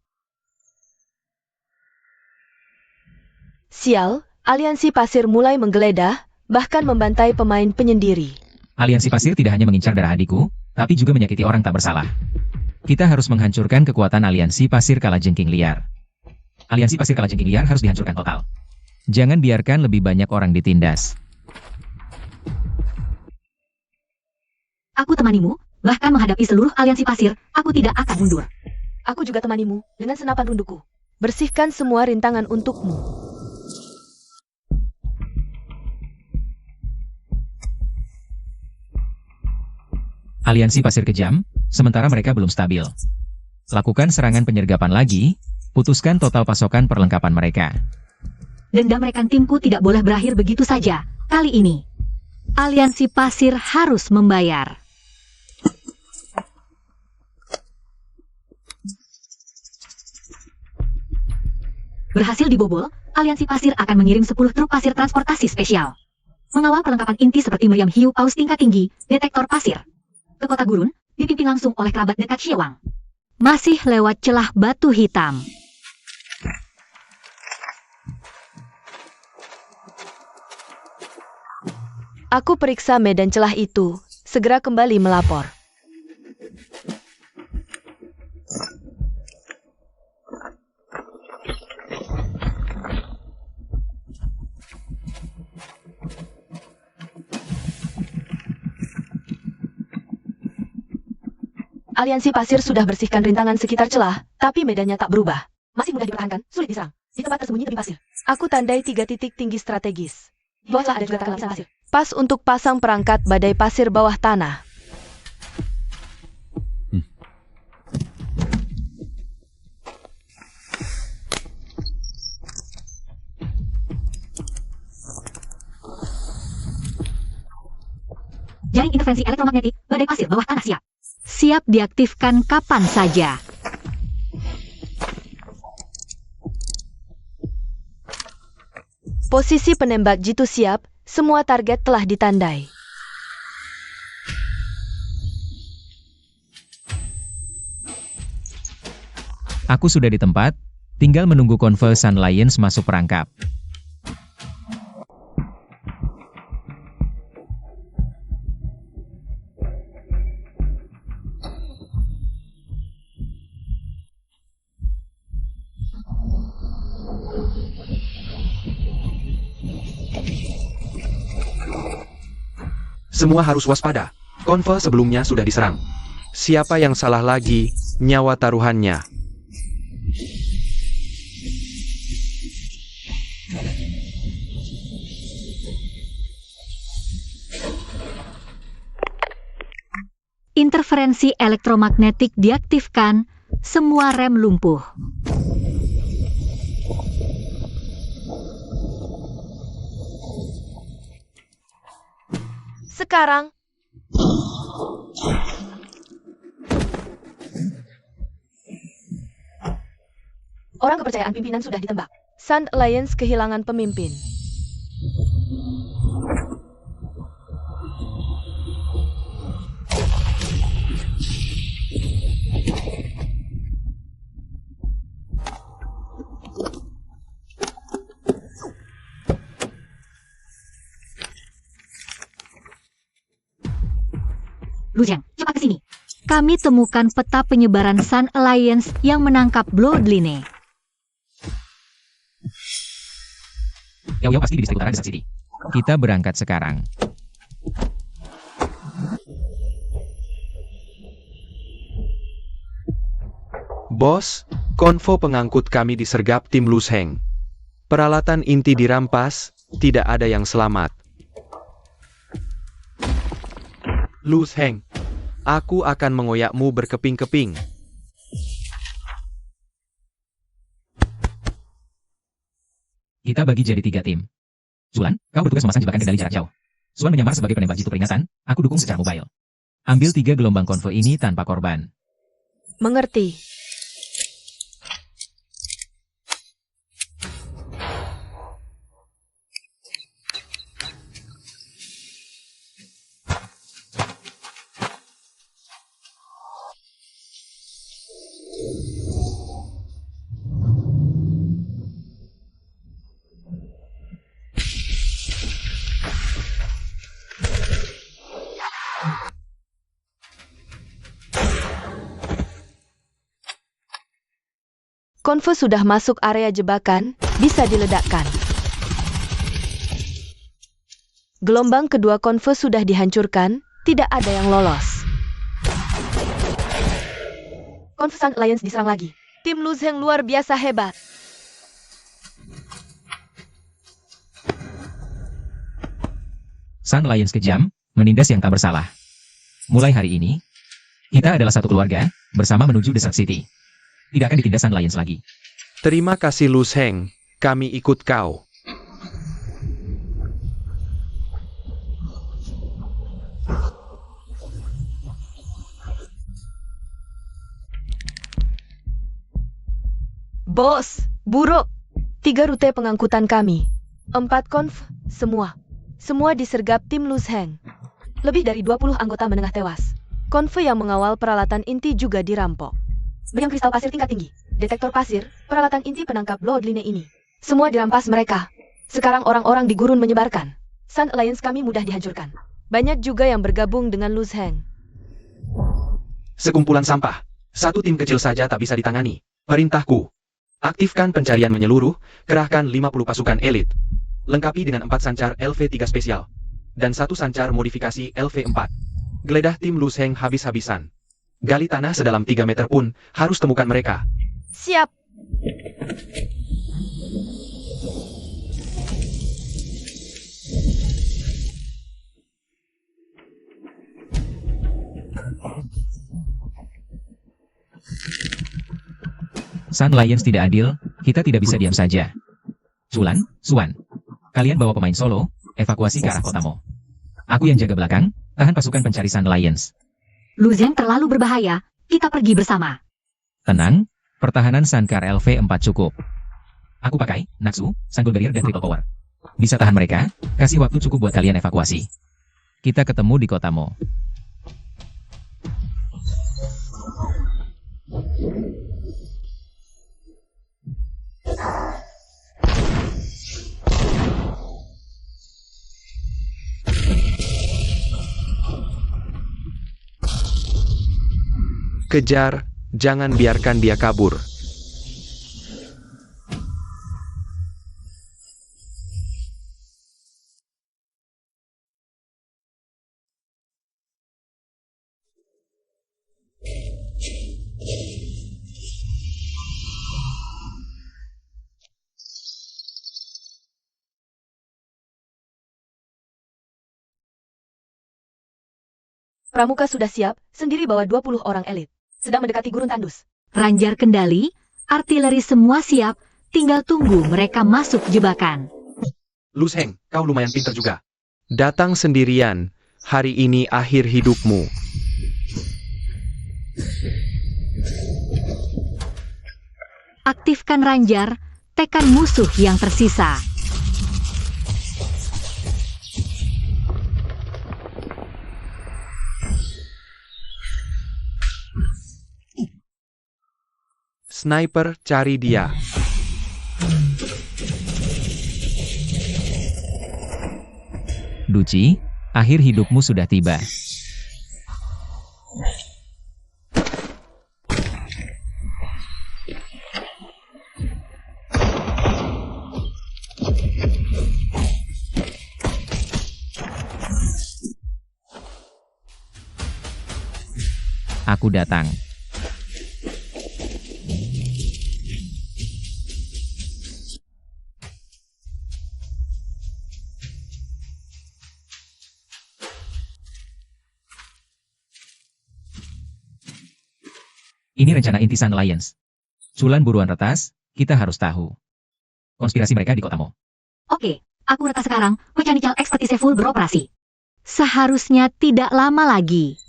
Sial, aliansi pasir mulai menggeledah, bahkan membantai pemain penyendiri. Aliansi pasir tidak hanya mengincar darah adikku, tapi juga menyakiti orang tak bersalah. Kita harus menghancurkan kekuatan aliansi pasir kalajengking liar. Aliansi pasir kalajengking liar harus dihancurkan total. Jangan biarkan lebih banyak orang ditindas. Aku temanimu, bahkan menghadapi seluruh aliansi pasir, aku tidak akan mundur. Aku juga temanimu, dengan senapan runduku. Bersihkan semua rintangan untukmu. Aliansi pasir kejam, sementara mereka belum stabil. Lakukan serangan penyergapan lagi, putuskan total pasokan perlengkapan mereka. Dendam rekan timku tidak boleh berakhir begitu saja. Kali ini, aliansi pasir harus membayar. Berhasil dibobol, aliansi pasir akan mengirim 10 truk pasir transportasi spesial. Mengawal perlengkapan inti seperti meriam hiu paus tingkat tinggi, detektor pasir. Ke kota gurun, dipimpin langsung oleh kerabat dekat Xiewang. Masih lewat celah batu hitam. Aku periksa medan celah itu, segera kembali melapor. Aliansi pasir sudah bersihkan rintangan sekitar celah, tapi medannya tak berubah. Masih mudah dipertahankan, sulit diserang. Di tempat tersembunyi tebing pasir. Aku tandai 3 titik tinggi strategis. Di bawahlah ada juga tanah lapisan pasir. Pas untuk pasang perangkat badai pasir bawah tanah. Jaring interferensi elektromagnetik, badai pasir bawah tanah siap. Siap diaktifkan kapan saja. Posisi penembak jitu siap, semua target telah ditandai. Aku sudah di tempat, tinggal menunggu konvoi Sun Lions masuk perangkap. Semua harus waspada. Konvoi sebelumnya sudah diserang. Siapa yang salah lagi, nyawa taruhannya. Interferensi elektromagnetik diaktifkan, semua rem lumpuh. Sekarang, orang kepercayaan pimpinan sudah ditembak. Sun Alliance kehilangan pemimpin. Luzheng, cepat ke sini. Kami temukan peta penyebaran Sun Alliance yang menangkap Bloodline. Yao pasti di distrik utara Desert City. Kita berangkat sekarang. Bos, konvo pengangkut kami disergap tim Luzheng. Peralatan inti dirampas, tidak ada yang selamat. Luzheng, aku akan mengoyakmu berkeping-keping. Kita bagi jadi 3 tim. Zulan, kau bertugas memasang jebakan kendali jarak jauh. Zuan menyamar sebagai penembak jitu peringatan, aku dukung secara mobile. Ambil 3 gelombang konvoi ini tanpa korban. Mengerti. Konvoi sudah masuk area jebakan, bisa diledakkan. Gelombang kedua konvoi sudah dihancurkan, tidak ada yang lolos. Konvoi Sun Alliance diserang lagi. Tim Luzheng luar biasa hebat. Sun Lions kejam, menindas yang tak bersalah. Mulai hari ini, kita adalah satu keluarga, bersama menuju Desert City. Tidak akan ditindas Sun Lions lagi. Terima kasih Luzheng, kami ikut kau. Bos, buruk. 3 rute pengangkutan kami. 4 konv, semua. Semua disergap tim Luzheng. Lebih dari 20 anggota menengah tewas. Konvoi yang mengawal peralatan inti juga dirampok. Meriam kristal pasir tingkat tinggi, detektor pasir, peralatan inti penangkap Bloodline ini. Semua dirampas mereka. Sekarang orang-orang di gurun menyebarkan. Sun Alliance kami mudah dihancurkan. Banyak juga yang bergabung dengan Luzheng. Sekumpulan sampah. Satu tim kecil saja tak bisa ditangani. Perintahku. Aktifkan pencarian menyeluruh, kerahkan 50 pasukan elit. Lengkapi dengan 4 sancar LV3 spesial. Dan 1 sancar modifikasi LV4. Geledah tim Luzheng habis-habisan. Gali tanah sedalam 3 meter pun, harus temukan mereka. Siap. Sun Lions tidak adil, kita tidak bisa diam saja. Chulan, Suan. Kalian bawa pemain solo, evakuasi ke arah Kotamo. Aku yang jaga belakang, tahan pasukan pencari Sun Lions. Lu Zhang terlalu berbahaya, kita pergi bersama. Tenang, pertahanan Sankar LV4 cukup. Aku pakai, Natsu, Sanggul Barrier dan Triple Power. Bisa tahan mereka, kasih waktu cukup buat kalian evakuasi. Kita ketemu di Kotamo. Kejar, jangan biarkan dia kabur. Pramuka sudah siap, sendiri bawa 20 orang elit. Sedang mendekati gurun tandus. Ranjar kendali, artileri semua siap, tinggal tunggu mereka masuk jebakan. Lu Zhang, kau lumayan pintar juga. Datang sendirian, hari ini akhir hidupmu. Aktifkan Ranjar, tekan musuh yang tersisa. Sniper, cari dia. Duci, akhir hidupmu sudah tiba. Aku datang. Ini rencana inti Sun Alliance. Chulan buruan retas, kita harus tahu. Konspirasi mereka di Kotamo. Oke, aku retas sekarang, mechanical expertise full beroperasi. Seharusnya tidak lama lagi.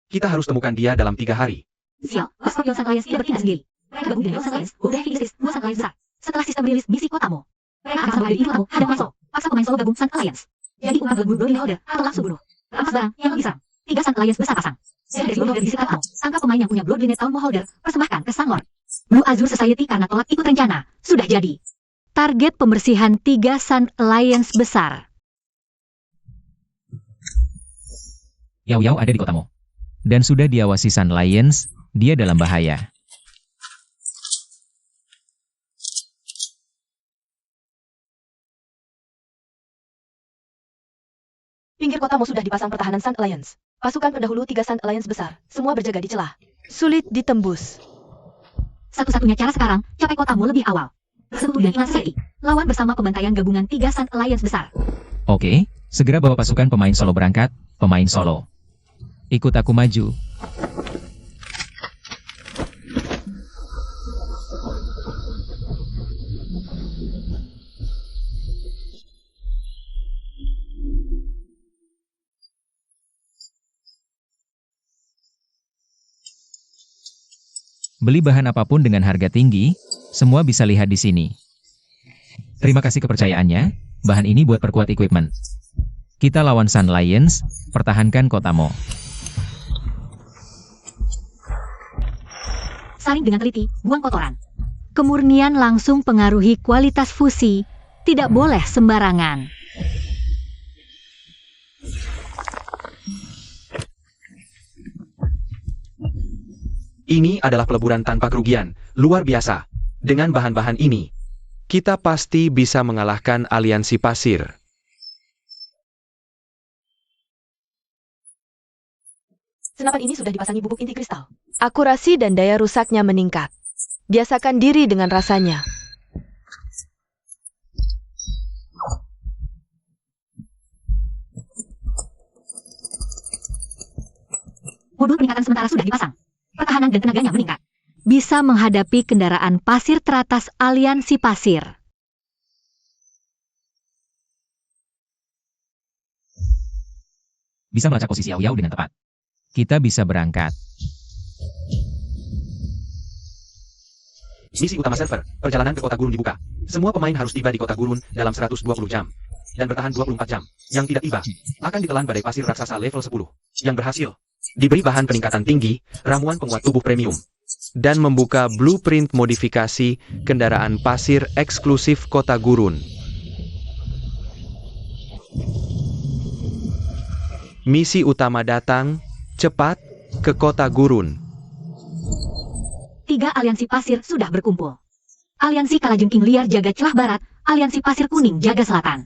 Kita harus temukan dia dalam 3 hari. Sial, Scorpion Sun Alliance tidak bertindak sendiri. Mereka gabung dengan Sun Alliance, udah rilis 2 Sun Alliance besar. Setelah sistem rilis misi Kotamo, mereka akan sampai di Kotamo, hadang pemain solo. Paksa pemain solo gabung Sun Alliance. Jadi ungkap gabung Brody Holder, atau langsung bunuh. Rampas barang yang lebih serang. 3 Sun Alliance besar pasang. Dari seluruh dari Kotamo, tangkap pemain yang punya Blood Lineage Town Holder, persembahkan ke Sun Lord. Blue Azure Society karena tolak ikut rencana, sudah jadi. Target pembersihan 3 Sun Alliance besar. Yao Yao ada di Kotamo. Dan sudah diawasi Sun Alliance, dia dalam bahaya. Pinggir Kotamo sudah dipasang pertahanan Sun Alliance. Pasukan pendahulu 3 Sun Alliance besar, semua berjaga di celah. Sulit ditembus. Satu-satunya cara sekarang, capai Kotamo lebih awal. Sekutu dan Inlan Society, lawan bersama pembantaian gabungan 3 Sun Alliance besar. Oke, segera bawa pasukan pemain solo berangkat, pemain solo. Ikut aku maju. Beli bahan apapun dengan harga tinggi, semua bisa lihat di sini. Terima kasih kepercayaannya, bahan ini buat perkuat equipment. Kita lawan Sun Alliance, pertahankan Kotamo. Saring dengan teliti, buang kotoran. Kemurnian langsung pengaruhi kualitas fusi, tidak boleh sembarangan. Ini adalah peleburan tanpa kerugian, luar biasa. Dengan bahan-bahan ini, Kita pasti bisa mengalahkan aliansi pasir. Senapan ini sudah dipasangi bubuk inti kristal. Akurasi dan daya rusaknya meningkat. Biasakan diri dengan rasanya. Modul peningkatan sementara sudah dipasang. Pertahanan dan tenaganya meningkat. Bisa menghadapi kendaraan pasir teratas aliansi pasir. Bisa melacak posisi Yao Yao dengan tepat. Kita bisa berangkat. Misi utama server, perjalanan ke kota gurun dibuka. Semua pemain harus tiba di kota gurun dalam 120 jam. Dan bertahan 24 jam. Yang tidak tiba, akan ditelan badai pasir raksasa level 10. Yang berhasil, diberi bahan peningkatan tinggi, ramuan penguat tubuh premium. Dan membuka blueprint modifikasi kendaraan pasir eksklusif kota gurun. Misi utama datang, cepat, ke kota gurun. 3 aliansi pasir sudah berkumpul. Aliansi Kalajengking Liar jaga celah barat, aliansi pasir kuning jaga selatan.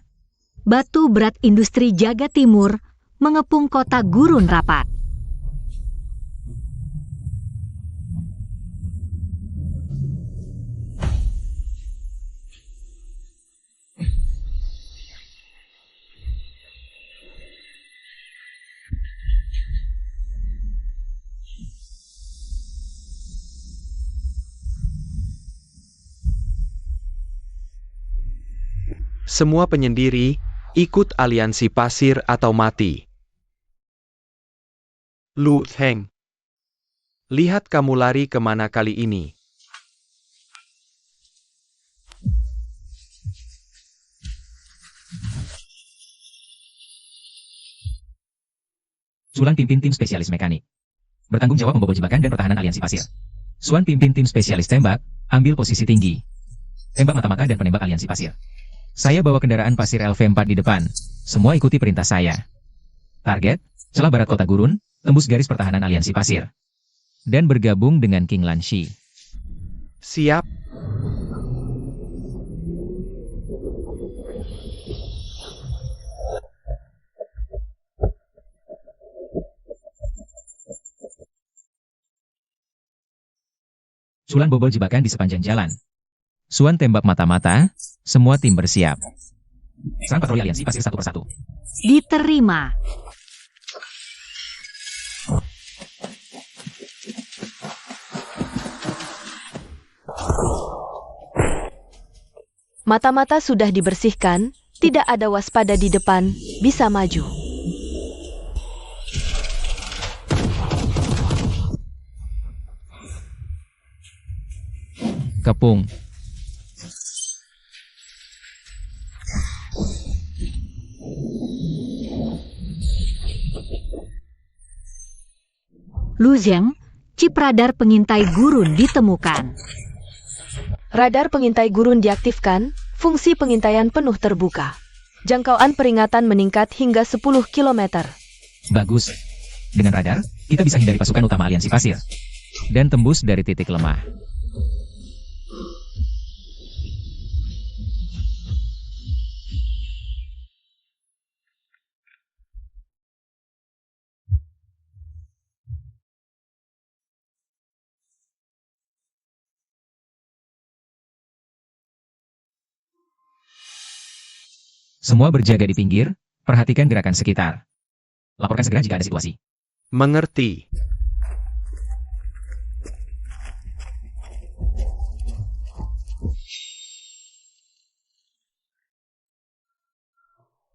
Batu berat industri jaga timur, mengepung kota gurun rapat. Semua penyendiri, ikut aliansi pasir atau mati. Lu Heng. Lihat kamu lari kemana kali ini. Sulan pimpin tim spesialis mekanik. Bertanggung jawab membobol jebakan dan pertahanan aliansi pasir. Suan pimpin tim spesialis tembak, ambil posisi tinggi. Tembak mata-mata dan penembak aliansi pasir. Saya bawa kendaraan pasir LV4 di depan. Semua ikuti perintah saya. Target, celah barat kota gurun, tembus garis pertahanan aliansi pasir. Dan bergabung dengan King Lanshi. Siap. Sulan bobol jebakan di sepanjang jalan. Suan tembak mata-mata, semua tim bersiap. Serang patroli aliansi pasir satu persatu. Diterima. Mata-mata sudah dibersihkan, tidak ada waspada di depan, bisa maju. Kepung. Lu Zheng, chip radar pengintai gurun ditemukan. Radar pengintai gurun diaktifkan, fungsi pengintaian penuh terbuka. Jangkauan peringatan meningkat hingga 10 km. Bagus. Dengan radar, kita bisa hindari pasukan utama aliansi pasir. Dan tembus dari titik lemah. Semua berjaga di pinggir, perhatikan gerakan sekitar. Laporkan segera jika ada situasi. Mengerti.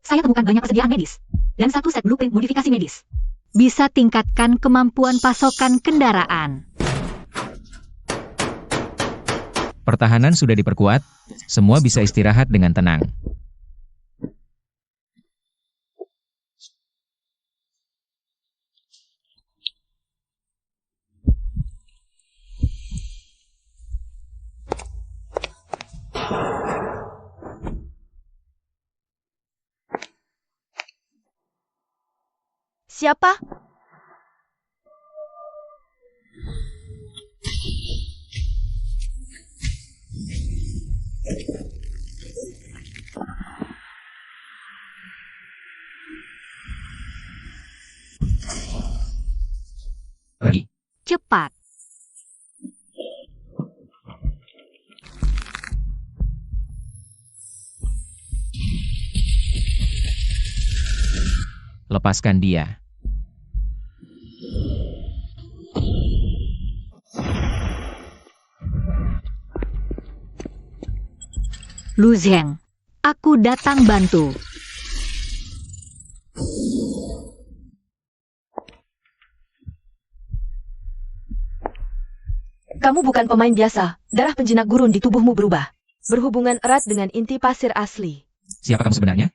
Saya temukan banyak persediaan medis. Dan 1 set blueprint modifikasi medis. Bisa tingkatkan kemampuan pasokan kendaraan. Pertahanan sudah diperkuat, semua bisa istirahat dengan tenang. Siapa? Pergi. Cepat. Lepaskan dia. Lu Zheng, aku datang bantu. Kamu bukan pemain biasa. Darah penjinak gurun di tubuhmu berubah. Berhubungan erat dengan inti pasir asli. Siapa kamu sebenarnya?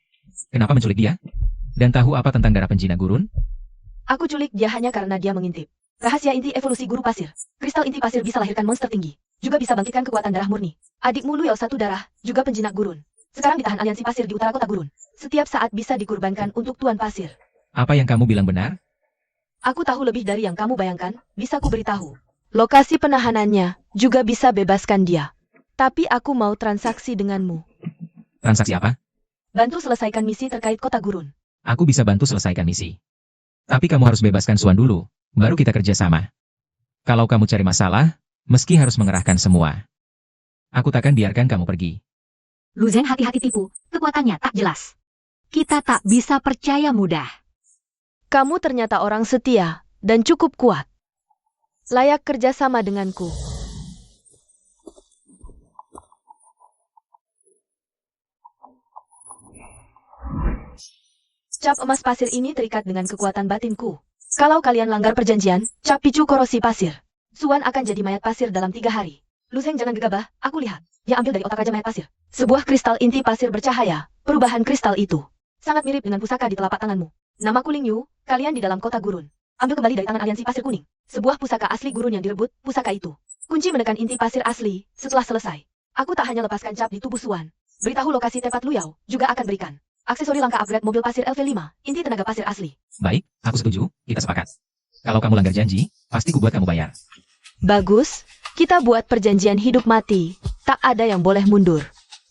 Kenapa menculik dia? Dan tahu apa tentang darah penjinak gurun? Aku culik dia hanya karena dia mengintip. Rahasia inti evolusi guru pasir. Kristal inti pasir bisa lahirkan monster tinggi. Juga bisa bangkitkan kekuatan darah murni. Adikmu Lu Yao satu darah, juga penjinak gurun. Sekarang ditahan aliansi pasir di utara kota gurun. Setiap saat bisa dikurbankan untuk Tuan Pasir. Apa yang kamu bilang benar? Aku tahu lebih dari yang kamu bayangkan, bisa ku beritahu. Lokasi penahanannya, juga bisa bebaskan dia. Tapi aku mau transaksi denganmu. Transaksi apa? Bantu selesaikan misi terkait kota gurun. Aku bisa bantu selesaikan misi. Tapi kamu harus bebaskan Suan dulu, baru kita kerja sama. Kalau kamu cari masalah, meski harus mengerahkan semua. Aku takkan biarkan kamu pergi. Lu Zheng hati-hati tipu, kekuatannya tak jelas. Kita tak bisa percaya mudah. Kamu ternyata orang setia, dan cukup kuat. Layak kerjasama denganku. Cap emas pasir ini terikat dengan kekuatan batinku. Kalau kalian langgar perjanjian, cap picu korosi pasir. Suan akan jadi mayat pasir dalam 3 hari. Lu Zheng jangan gegabah, aku lihat. Dia ambil dari otak raja mayat pasir. Sebuah kristal inti pasir bercahaya. Perubahan kristal itu sangat mirip dengan pusaka di telapak tanganmu. Namaku Ling Yu, kalian di dalam kota gurun. Ambil kembali dari tangan aliansi pasir kuning. Sebuah pusaka asli gurun yang direbut, pusaka itu. Kunci menekan inti pasir asli, setelah selesai. Aku tak hanya lepaskan cap di tubuh Suan. Beritahu lokasi tempat Lu Yao, juga akan berikan. Aksesori langka upgrade mobil pasir LV5, inti tenaga pasir asli. Baik, aku setuju, kita sepakat. Kalau kamu langgar janji, pasti ku buat kamu bayar. Bagus, kita buat perjanjian hidup mati. Tak ada yang boleh mundur.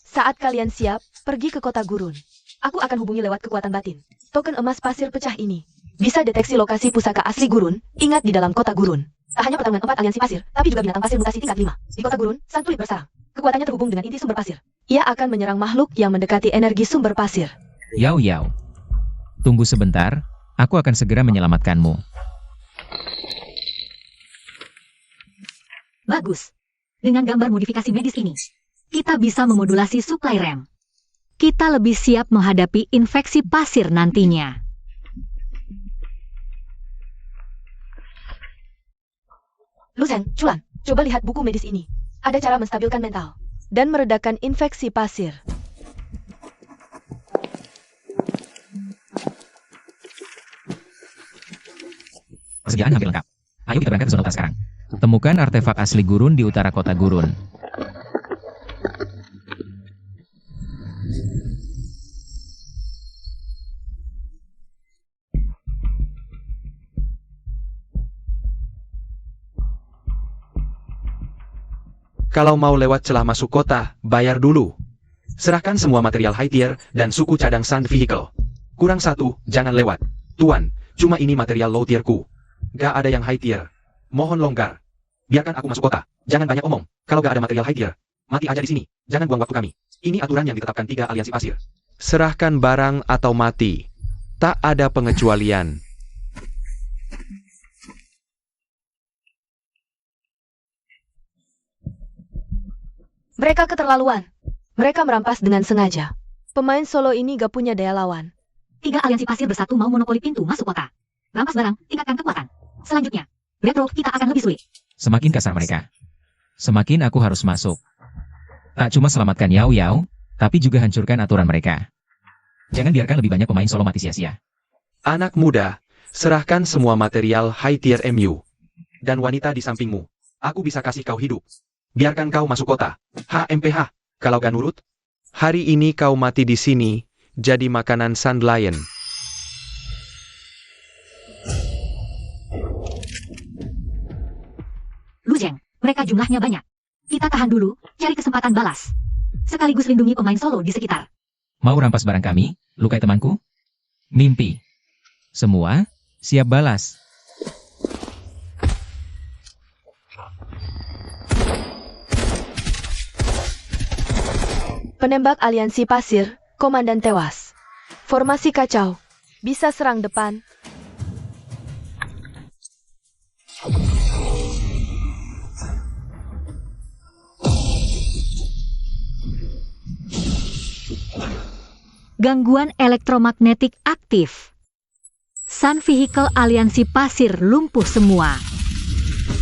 Saat kalian siap, pergi ke kota gurun. Aku akan hubungi lewat kekuatan batin. Token emas pasir pecah ini bisa deteksi lokasi pusaka asli gurun, ingat di dalam kota gurun. Tak hanya pertarungan 4 aliansi pasir, tapi juga binatang pasir mutasi tingkat 5. Di kota gurun, sang tulip bersarang. Kekuatannya terhubung dengan inti sumber pasir. Ia akan menyerang makhluk yang mendekati energi sumber pasir. Yao Yao. Tunggu sebentar, aku akan segera menyelamatkanmu. Bagus. Dengan gambar modifikasi medis ini, kita bisa memodulasi suplai rem. Kita lebih siap menghadapi infeksi pasir nantinya. Lu Zheng, Chuan, coba lihat buku medis ini. Ada cara menstabilkan mental dan meredakan infeksi pasir. Persediaan hampir lengkap. Ayo kita berangkat ke zona utara sekarang. Temukan artefak asli gurun di utara kota gurun. Kalau mau lewat celah masuk kota, bayar dulu. Serahkan semua material high tier dan suku cadang sand vehicle. Kurang 1, jangan lewat. Tuan, cuma ini material low tierku. Gak ada yang high tier. Mohon longgar. Biarkan aku masuk kota. Jangan banyak omong. Kalau gak ada material high tier, mati aja di sini. Jangan buang waktu kami. Ini aturan yang ditetapkan 3 aliansi pasir. Serahkan barang atau mati. Tak ada pengecualian. Mereka keterlaluan. Mereka merampas dengan sengaja. Pemain solo ini gak punya daya lawan. 3 aliansi pasir bersatu mau monopoli pintu masuk kota. Rampas barang, tingkatkan kekuatan. Selanjutnya, retro kita akan lebih sulit. Semakin kasar mereka, semakin aku harus masuk. Tak cuma selamatkan Yao Yao, tapi juga hancurkan aturan mereka. Jangan biarkan lebih banyak pemain solo mati sia-sia. Anak muda, serahkan semua material high tier MU. Dan wanita di sampingmu. Aku bisa kasih kau hidup. Biarkan kau masuk kota. HMPH. Kalau gak nurut, hari ini kau mati di sini, jadi makanan Sand Lion. Lu Zheng, mereka jumlahnya banyak. Kita tahan dulu, cari kesempatan balas. Sekaligus lindungi pemain solo di sekitar. Mau rampas barang kami, lukai temanku? Mimpi. Semua, siap balas. Penembak aliansi pasir, komandan tewas. Formasi kacau. Bisa serang depan. Gangguan elektromagnetik aktif. Sun Vehicle aliansi pasir lumpuh semua.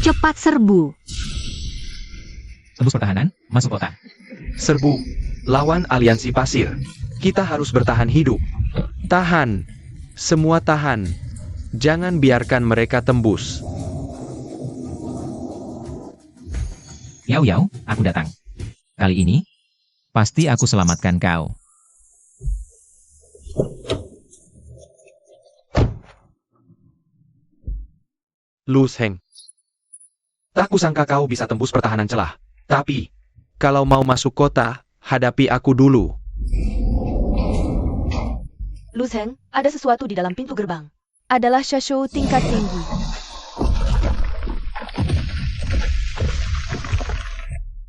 Cepat serbu. Tembus pertahanan, masuk kota. Serbu. Lawan aliansi pasir. Kita harus bertahan hidup. Tahan. Semua tahan. Jangan biarkan mereka tembus. Yau Yau, aku datang. Kali ini, Pasti aku selamatkan kau. Lu Sheng. Tak kusangka kau bisa tembus pertahanan celah. Tapi, kalau mau masuk kota, hadapi aku dulu. Lu Zheng, ada sesuatu di dalam pintu gerbang. Adalah Shashou tingkat tinggi.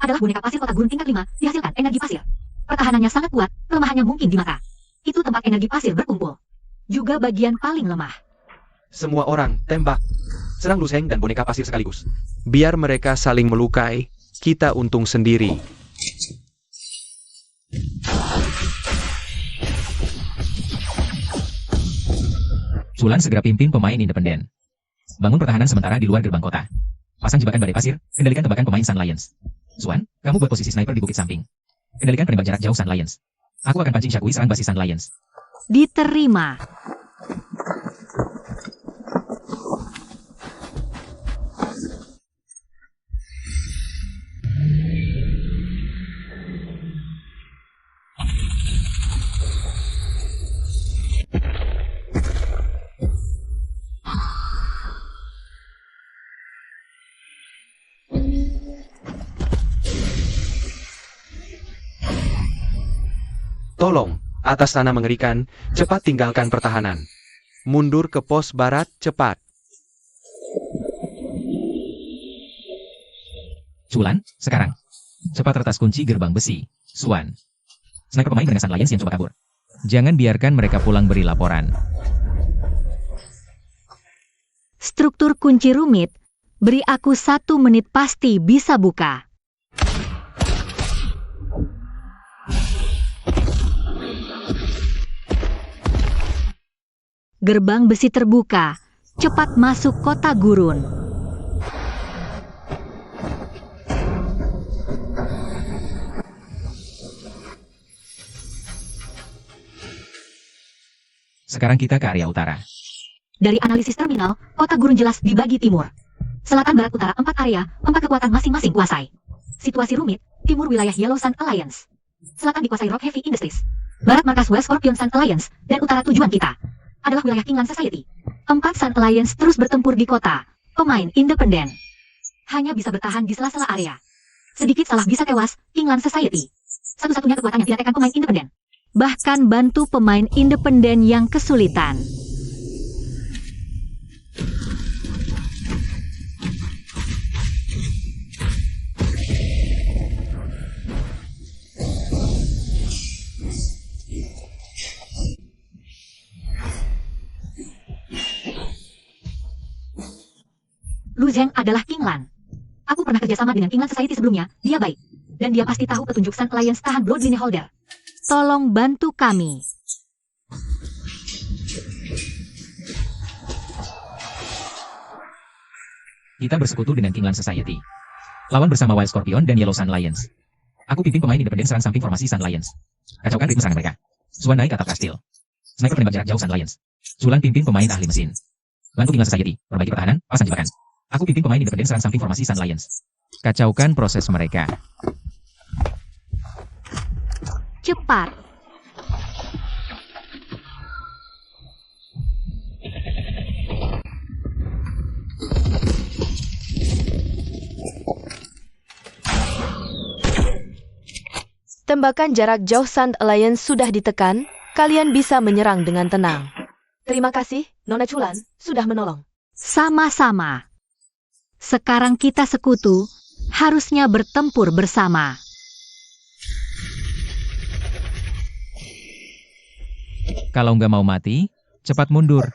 Adalah boneka pasir kota gurun tingkat 5, dihasilkan energi pasir. Pertahanannya sangat kuat, kelemahannya mungkin di mata. Itu tempat energi pasir berkumpul. Juga bagian paling lemah. Semua orang, tembak. Serang Lu Sheng dan boneka pasir sekaligus. Biar mereka saling melukai, kita untung sendiri. Sulan segera pimpin pemain independen. Bangun pertahanan sementara di luar gerbang kota. Pasang jebakan badai pasir, kendalikan tembakan pemain Sun Lions. Suan, kamu buat posisi sniper di bukit samping. Kendalikan penembak jarak jauh Sun Lions. Aku akan pancing Shakui serang basis Sun Lions. Diterima. Tolong, atas tanah mengerikan, cepat tinggalkan pertahanan. Mundur ke pos barat, cepat. Sulan, sekarang. Cepat retas kunci gerbang besi. Suan. Sniper pemain dengan Sun Lions yang coba kabur. Jangan biarkan mereka pulang beri laporan. Struktur kunci rumit. Beri aku 1 menit pasti bisa buka. Gerbang besi terbuka. Cepat masuk kota gurun. Sekarang kita ke area utara. Dari analisis terminal, kota gurun jelas dibagi timur. Selatan, barat, utara, 4 area, 4 kekuatan masing-masing kuasai. Situasi rumit, timur wilayah Yellow Sun Alliance. Selatan dikuasai Rock Heavy Industries. Barat markas West Scorpion Sun Alliance, dan utara tujuan kita adalah wilayah Kingland Society. 4 Sun Alliance terus bertempur di kota. Pemain independen hanya bisa bertahan di sela-sela area. Sedikit salah bisa tewas, Kingland Society. Satu-satunya kekuatan yang tidak tekan pemain independen. Bahkan bantu pemain independen yang kesulitan. Lu Zheng adalah Kingland. Aku pernah kerjasama dengan Kingland Society sebelumnya, dia baik. Dan dia pasti tahu petunjuk Sun Alliance tahan Bloodline Holder. Tolong bantu kami. Kita bersekutu dengan Kingland Society. Lawan bersama Wild Scorpion dan Yellow Sun Lions. Aku pimpin pemain independen serang samping formasi Sun Lions. Kacaukan ritme serangan mereka. Suan naik ke atap kastil. Sniper penembak jarak jauh Sun Lions. Sulan pimpin pemain ahli mesin. Bantu Kingland Society, perbaiki pertahanan, pasang jebakan. Aku pimpin pemain independen serang samping formasi Sun Lions. Kacaukan proses mereka. Cepat. Tembakan jarak jauh Sun Alliance sudah ditekan, kalian bisa menyerang dengan tenang. Terima kasih, Nona Chulan, sudah menolong. Sama-sama. Sekarang kita sekutu, harusnya bertempur bersama. Kalau nggak mau mati, cepat mundur.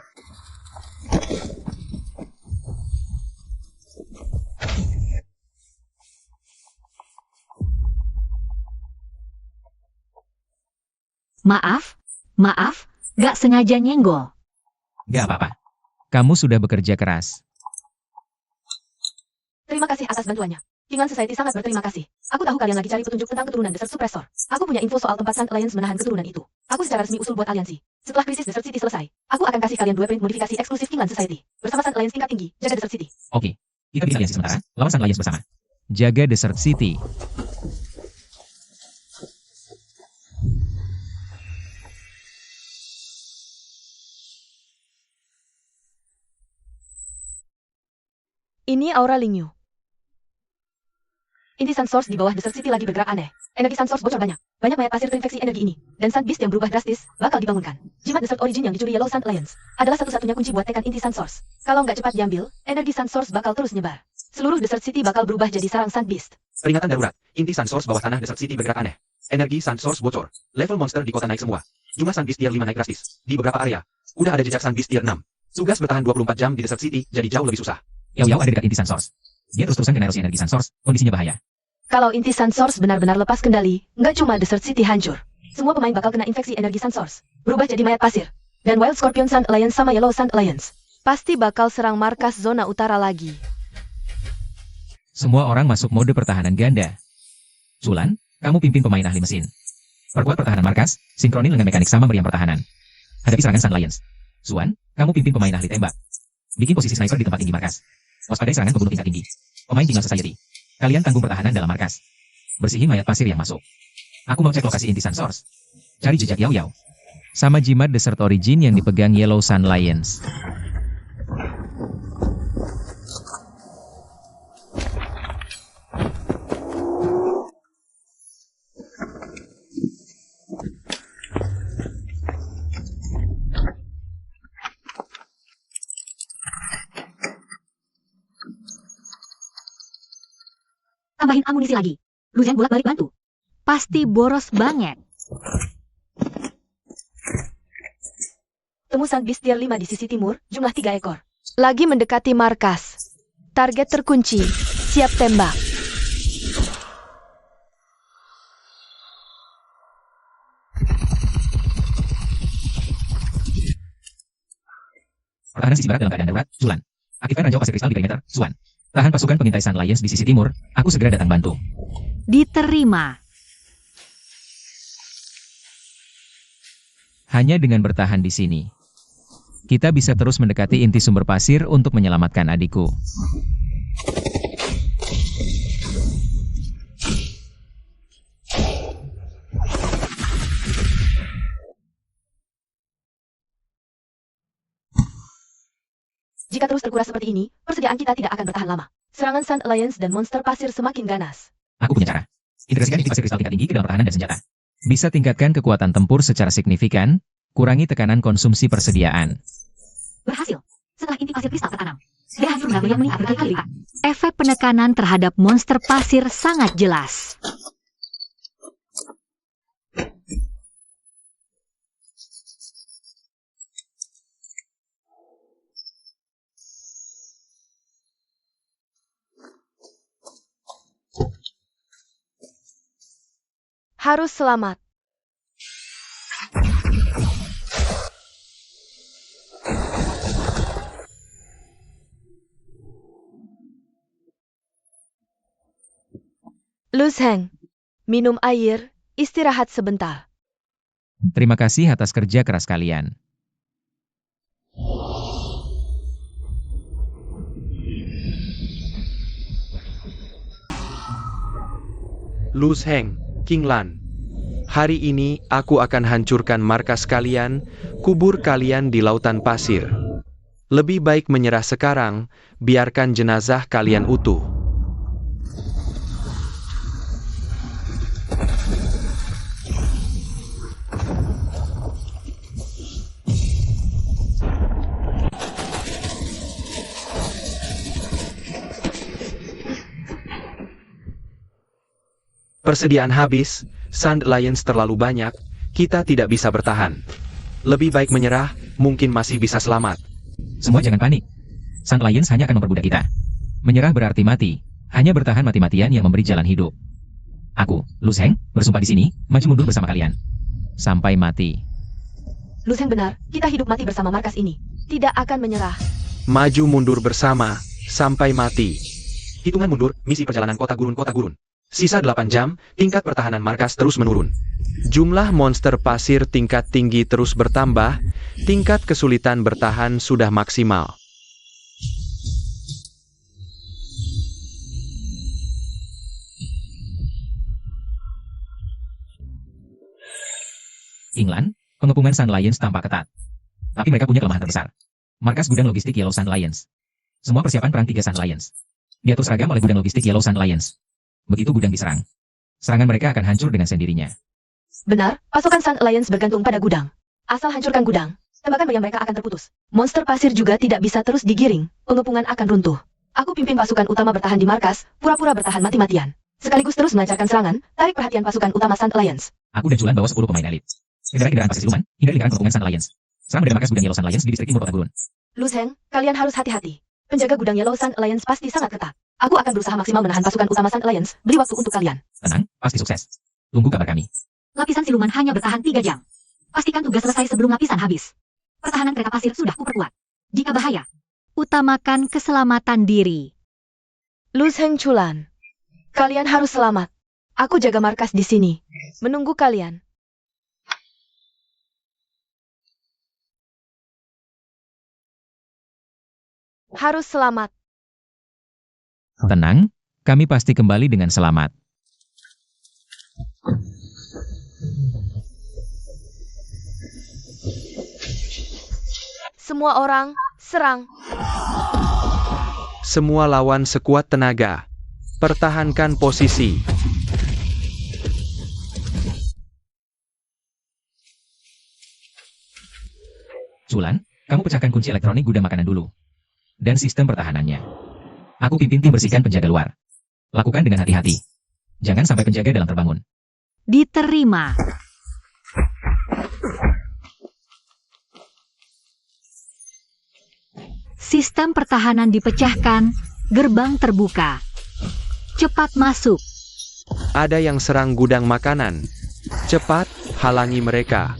Maaf, Maaf, gak sengaja nyenggol. Gak apa-apa. Kamu sudah bekerja keras. Terima kasih atas bantuannya. Kingland Society sangat berterima kasih. Aku tahu kalian lagi cari petunjuk tentang keturunan Desert Suppressor. Aku punya info soal tempat Sun Alliance menahan keturunan itu. Aku secara resmi usul buat aliansi. Setelah krisis Desert City selesai, aku akan kasih kalian 2 print modifikasi eksklusif Kingland Society. Bersama Sun Alliance tingkat tinggi, jaga Desert City. Oke. Kita bikin aliansi sementara, lawan Sun Alliance bersama. Jaga Desert City. Ini Aura Lingyu. Inti Sun Source di bawah Desert City lagi bergerak aneh. Energi Sun Source bocor banyak. Banyak mayat pasir terinfeksi energi ini. Dan Sun Beast yang berubah drastis, bakal dibangunkan. Jimat Desert Origin yang dicuri Yellow Sun Alliance adalah satu-satunya kunci buat tekan inti Sun Source. Kalau nggak cepat diambil, energi Sun Source bakal terus nyebar. Seluruh Desert City bakal berubah jadi sarang Sun Beast. Peringatan darurat. Inti Sun Source bawah tanah Desert City bergerak aneh. Energi Sun Source bocor. Level monster di kota naik semua. Jumlah Sun Beast Tier 5 naik drastis. Di beberapa area, udah ada jejak Sun Beast Tier 6. Tugas bertahan 24 jam di Desert City jadi jauh lebih susah. Yao ada dekat inti Sun Source. Dia terus-terusan kena erosi energi Sun Source, kondisinya bahaya. Kalau inti Sun Source benar-benar lepas kendali, nggak cuma Desert City hancur. Semua pemain bakal kena infeksi energi Sun Source. Berubah jadi mayat pasir. Dan Wild Scorpion Sun Alliance sama Yellow Sun Alliance pasti bakal serang markas zona utara lagi. Semua orang masuk mode pertahanan ganda. Zulan, kamu pimpin pemain ahli mesin. Perkuat pertahanan markas, sinkronin dengan mekanik sama meriam pertahanan. Hadapi serangan Sun Alliance. Zuan, kamu pimpin pemain ahli tembak. Bikin posisi sniper di tempat tinggi markas. Waspadai serangan pembunuh tingkat tinggi. Pemain tinggal society. Kalian tanggung pertahanan dalam markas. Bersihin mayat pasir yang masuk. Aku mau cek lokasi inti Sun Source. Cari jejak Yao. Sama jimat Desert Origin yang dipegang Yellow Sun Alliance. Tambahin amunisi lagi. Luzian bolak-balik bantu. Pasti boros banget. Temu Sun Beast Tier 5 di sisi timur, jumlah 3 ekor. Lagi mendekati markas. Target terkunci. Siap tembak. Pertahanan sisi barat dalam keadaan darurat, Zulan. Aktifkan ranjau pasir kristal di perimeter, Zuan. Tahan pasukan pengintai Sun Alliance di sisi timur, aku segera datang bantu. Diterima. Hanya dengan bertahan di sini, kita bisa terus mendekati inti sumber pasir untuk menyelamatkan adikku. Jika terus terkuras seperti ini, persediaan kita tidak akan bertahan lama. Serangan Sun Alliance dan monster pasir semakin ganas. Aku punya cara. Integrasikan inti pasir kristal tingkat tinggi ke dalam pertahanan dan senjata. Bisa tingkatkan kekuatan tempur secara signifikan, kurangi tekanan konsumsi persediaan. Berhasil. Setelah inti pasir kristal tertanam, dia hancur benar-benar meningkat berkali-kali lipat. Efek penekanan terhadap monster pasir sangat jelas. Harus selamat. Luz Heng, minum air, istirahat sebentar. Terima kasih atas kerja keras kalian. Luz Heng, Kingland. Hari ini aku akan hancurkan markas kalian, kubur kalian di lautan pasir. Lebih baik menyerah sekarang, biarkan jenazah kalian utuh. Persediaan habis, Sun Alliance terlalu banyak, kita tidak bisa bertahan. Lebih baik menyerah, mungkin masih bisa selamat. Semua jangan panik. Sun Alliance hanya akan memperbudak kita. Menyerah berarti mati. Hanya bertahan mati-matian yang memberi jalan hidup. Aku, Luz Heng, bersumpah di sini, maju mundur bersama kalian. Sampai mati. Luseng benar, kita hidup mati bersama markas ini. Tidak akan menyerah. Maju mundur bersama, sampai mati. Hitungan mundur, misi perjalanan kota gurun. Sisa 8 jam, tingkat pertahanan markas terus menurun. Jumlah monster pasir tingkat tinggi terus bertambah, tingkat kesulitan bertahan sudah maksimal. England, pengepungan Sun Lions tampak ketat. Tapi mereka punya kelemahan terbesar. Markas gudang logistik Yellow Sun Lions. Semua persiapan perang 3 Sun Lions. Diatur seragam oleh gudang logistik Yellow Sun Lions. Begitu gudang diserang, serangan mereka akan hancur dengan sendirinya. Benar, pasukan Sun Alliance bergantung pada gudang. Asal hancurkan gudang, tembakan meriam mereka akan terputus. Monster pasir juga tidak bisa terus digiring, pengepungan akan runtuh. Aku pimpin pasukan utama bertahan di markas, pura-pura bertahan mati-matian. Sekaligus terus melancarkan serangan, tarik perhatian pasukan utama Sun Alliance. Aku dan Culan bawa 10 pemain elit. Kendaraan pasir siluman, hindari lingkaran pengepungan Sun Alliance. Serang dari markas gudang Yellow Sun Alliance di distrik timur kota Gurun. Luseng, kalian harus hati-hati. Penjaga gudang Yellow Sun Alliance pasti sangat ketat. Aku akan berusaha maksimal menahan pasukan utama Sun Alliance, beri waktu untuk kalian. Tenang, pasti sukses. Tunggu kabar kami. Lapisan siluman hanya bertahan 3 jam. Pastikan tugas selesai sebelum lapisan habis. Pertahanan kereta pasir sudah kuperkuat. Jika bahaya, utamakan keselamatan diri. Luseng Culan, kalian harus selamat. Aku jaga markas di sini, menunggu kalian. Harus selamat. Tenang, kami pasti kembali dengan selamat. Semua orang, serang. Semua lawan sekuat tenaga. Pertahankan posisi. Culan, kamu pecahkan kunci elektronik gudang makanan dulu. Dan sistem pertahanannya. Aku pimpin tim bersihkan penjaga luar. Lakukan dengan hati-hati. Jangan sampai penjaga dalam terbangun. Diterima. Sistem pertahanan dipecahkan, gerbang terbuka. Cepat masuk. Ada yang serang gudang makanan. Cepat, halangi mereka.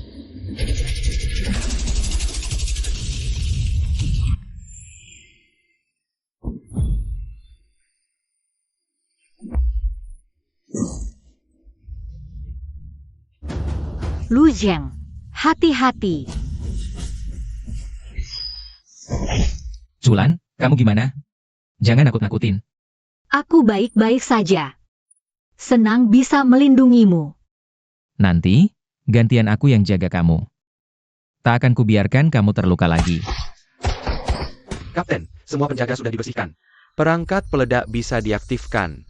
Lu Zheng, hati-hati. Culan, kamu gimana? Jangan nakut-nakutin. Aku baik-baik saja. Senang bisa melindungimu. Nanti, gantian aku yang jaga kamu. Tak akan kubiarkan kamu terluka lagi. Kapten, semua penjaga sudah dibersihkan. Perangkat peledak bisa diaktifkan.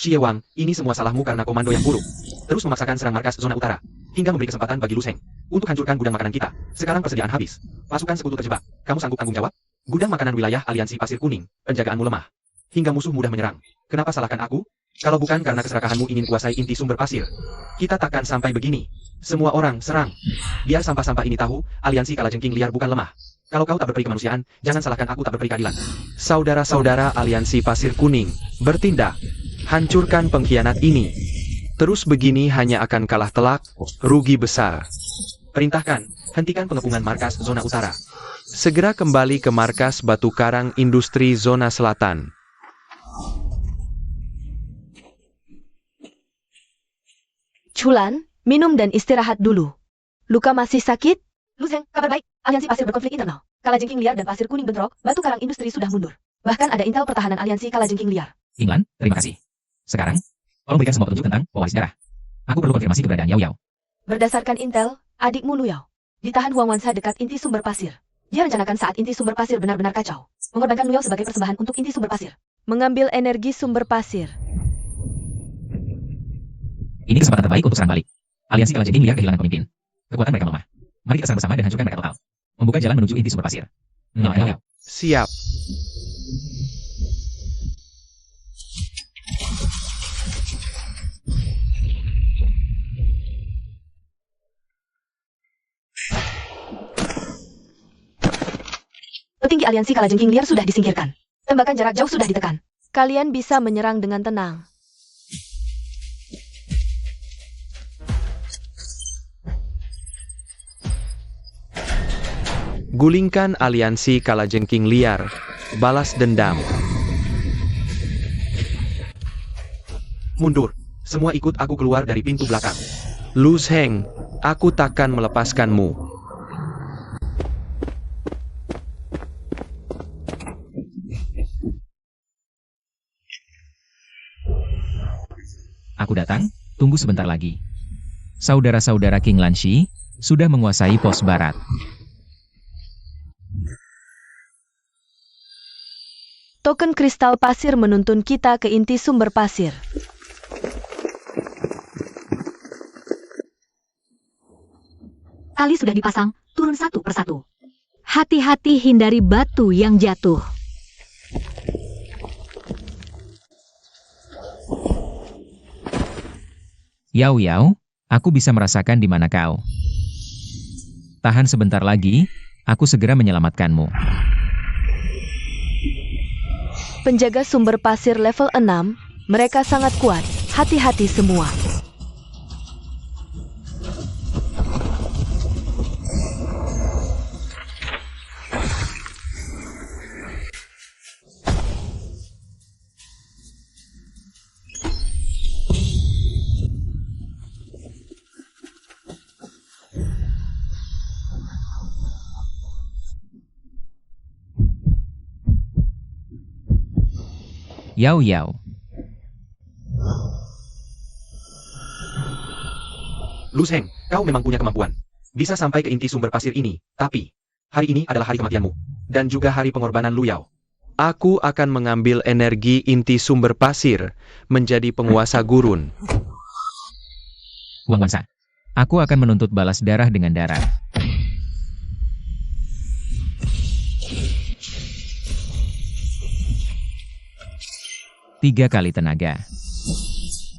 Xie Wang, ini semua salahmu karena komando yang buruk. Terus memaksakan serang markas zona utara, hingga memberi kesempatan bagi Luseng untuk hancurkan gudang makanan kita. Sekarang persediaan habis. Pasukan sekutu terjebak. Kamu sanggup tanggung jawab? Gudang makanan wilayah aliansi pasir kuning, penjagaanmu lemah. Hingga musuh mudah menyerang. Kenapa salahkan aku? Kalau bukan karena keserakahanmu ingin kuasai inti sumber pasir, kita takkan sampai begini. Semua orang, serang. Biar sampah-sampah ini tahu, aliansi kalajengking liar bukan lemah. Kalau kau tak berperi kemanusiaan, jangan salahkan aku tak berperi keadilan. Saudara-saudara aliansi pasir kuning, bertindak. Hancurkan pengkhianat ini. Terus begini hanya akan kalah telak, rugi besar. Perintahkan, hentikan pengepungan markas zona utara. Segera kembali ke markas Batu Karang Industri Zona Selatan. Culan, minum dan istirahat dulu. Luka masih sakit? Luseng, kabar baik. Aliansi pasir berkonflik internal. Kalajengking liar dan pasir kuning bentrok, Batu Karang Industri sudah mundur. Bahkan ada intel pertahanan aliansi kalajengking liar. England, terima kasih. Sekarang, tolong berikan semua petunjuk tentang pewaris darah. Aku perlu konfirmasi keberadaan Yao Yao. Berdasarkan intel, adikmu Luyao ditahan Huang Wansa dekat inti sumber pasir. Dia rencanakan saat inti sumber pasir benar-benar kacau, mengorbankan Luyao sebagai persembahan untuk inti sumber pasir. Mengambil energi sumber pasir. Ini kesempatan terbaik untuk serang balik. Aliansi kalajengking liar kehilangan pemimpin. Kekuatan mereka melemah. Mari kita serang bersama dan hancurkan mereka total. Membuka jalan menuju inti sumber pasir. Yao Yao. Siap. Petinggi aliansi kalajengking liar sudah disingkirkan. Tembakan jarak jauh sudah ditekan. Kalian bisa menyerang dengan tenang. Gulingkan aliansi kalajengking liar. Balas dendam. Mundur. Semua ikut aku keluar dari pintu belakang. Lu Zheng, aku takkan melepaskanmu. Aku datang, tunggu sebentar lagi. Saudara-saudara King Lanshi sudah menguasai pos barat. Token kristal pasir menuntun kita ke inti sumber pasir. Tali sudah dipasang, turun satu persatu. Hati-hati hindari batu yang jatuh. Yao Yao, aku bisa merasakan di mana kau. Tahan sebentar lagi, aku segera menyelamatkanmu. Penjaga sumber pasir level 6, mereka sangat kuat. Hati-hati semua. Yao Yao, Lu Zheng, kau memang punya kemampuan. Bisa sampai ke inti sumber pasir ini, tapi hari ini adalah hari kematianmu. Dan juga hari pengorbanan Lu Yao. Aku akan mengambil energi inti sumber pasir menjadi penguasa gurun. Wang Wansa. Aku akan menuntut balas darah dengan darah. Tiga kali tenaga.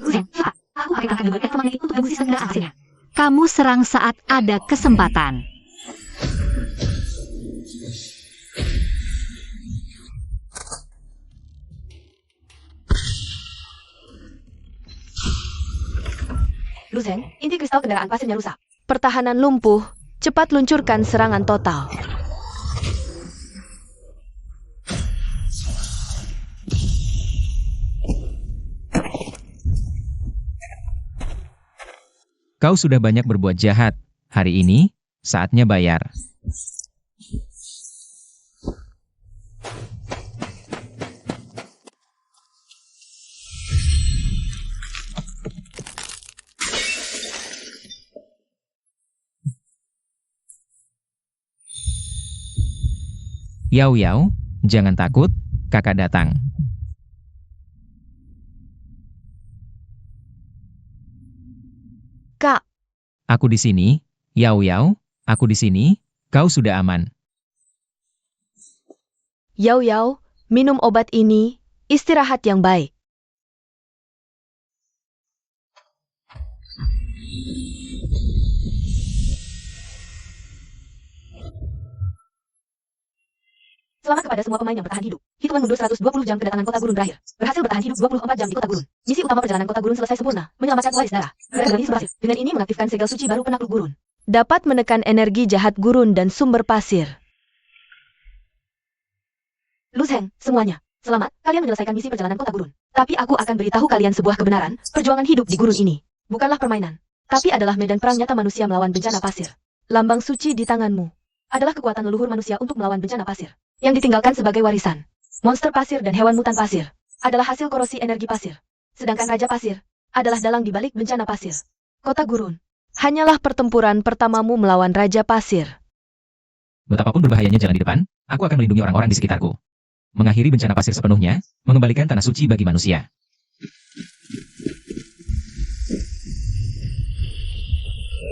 Lu Zheng, cepat. Aku pakai tangkap genggot elektromagnetik untuk ganggu sistem kendaraan pasirnya. Kamu serang saat ada kesempatan. Lu Zheng, inti kristal kendaraan pasirnya rusak. Pertahanan lumpuh, cepat luncurkan serangan total. Kau sudah banyak berbuat jahat. Hari ini, saatnya bayar. Yao Yao, jangan takut, kakak datang. Kak, Aku di sini, Yao Yao, aku di sini, kau sudah aman. Yao Yao, minum obat ini, istirahat yang baik. Selamat kepada semua pemain yang bertahan hidup. Hitungan mundur 120 jam kedatangan kota gurun berakhir. Berhasil bertahan hidup 24 jam di kota gurun. Misi utama perjalanan kota gurun selesai sempurna, menyelamatkan waris darah. Garis berhasil. Dengan ini mengaktifkan segel suci baru penakluk gurun. Dapat menekan energi jahat gurun dan sumber pasir. Lu Zheng, semuanya. Selamat, kalian menyelesaikan misi perjalanan kota gurun. Tapi aku akan beritahu kalian sebuah kebenaran, perjuangan hidup di gurun ini. Bukanlah permainan, tapi adalah medan perang nyata manusia melawan bencana pasir. Lambang suci di tanganmu adalah kekuatan leluhur manusia untuk melawan bencana pasir. Yang ditinggalkan sebagai warisan. Monster pasir dan hewan mutan pasir adalah hasil korosi energi pasir. Sedangkan Raja Pasir adalah dalang di balik bencana pasir. Kota Gurun hanyalah pertempuran pertamamu melawan Raja Pasir. Betapapun berbahayanya jalan di depan, aku akan melindungi orang-orang di sekitarku. Mengakhiri bencana pasir sepenuhnya, mengembalikan tanah suci bagi manusia.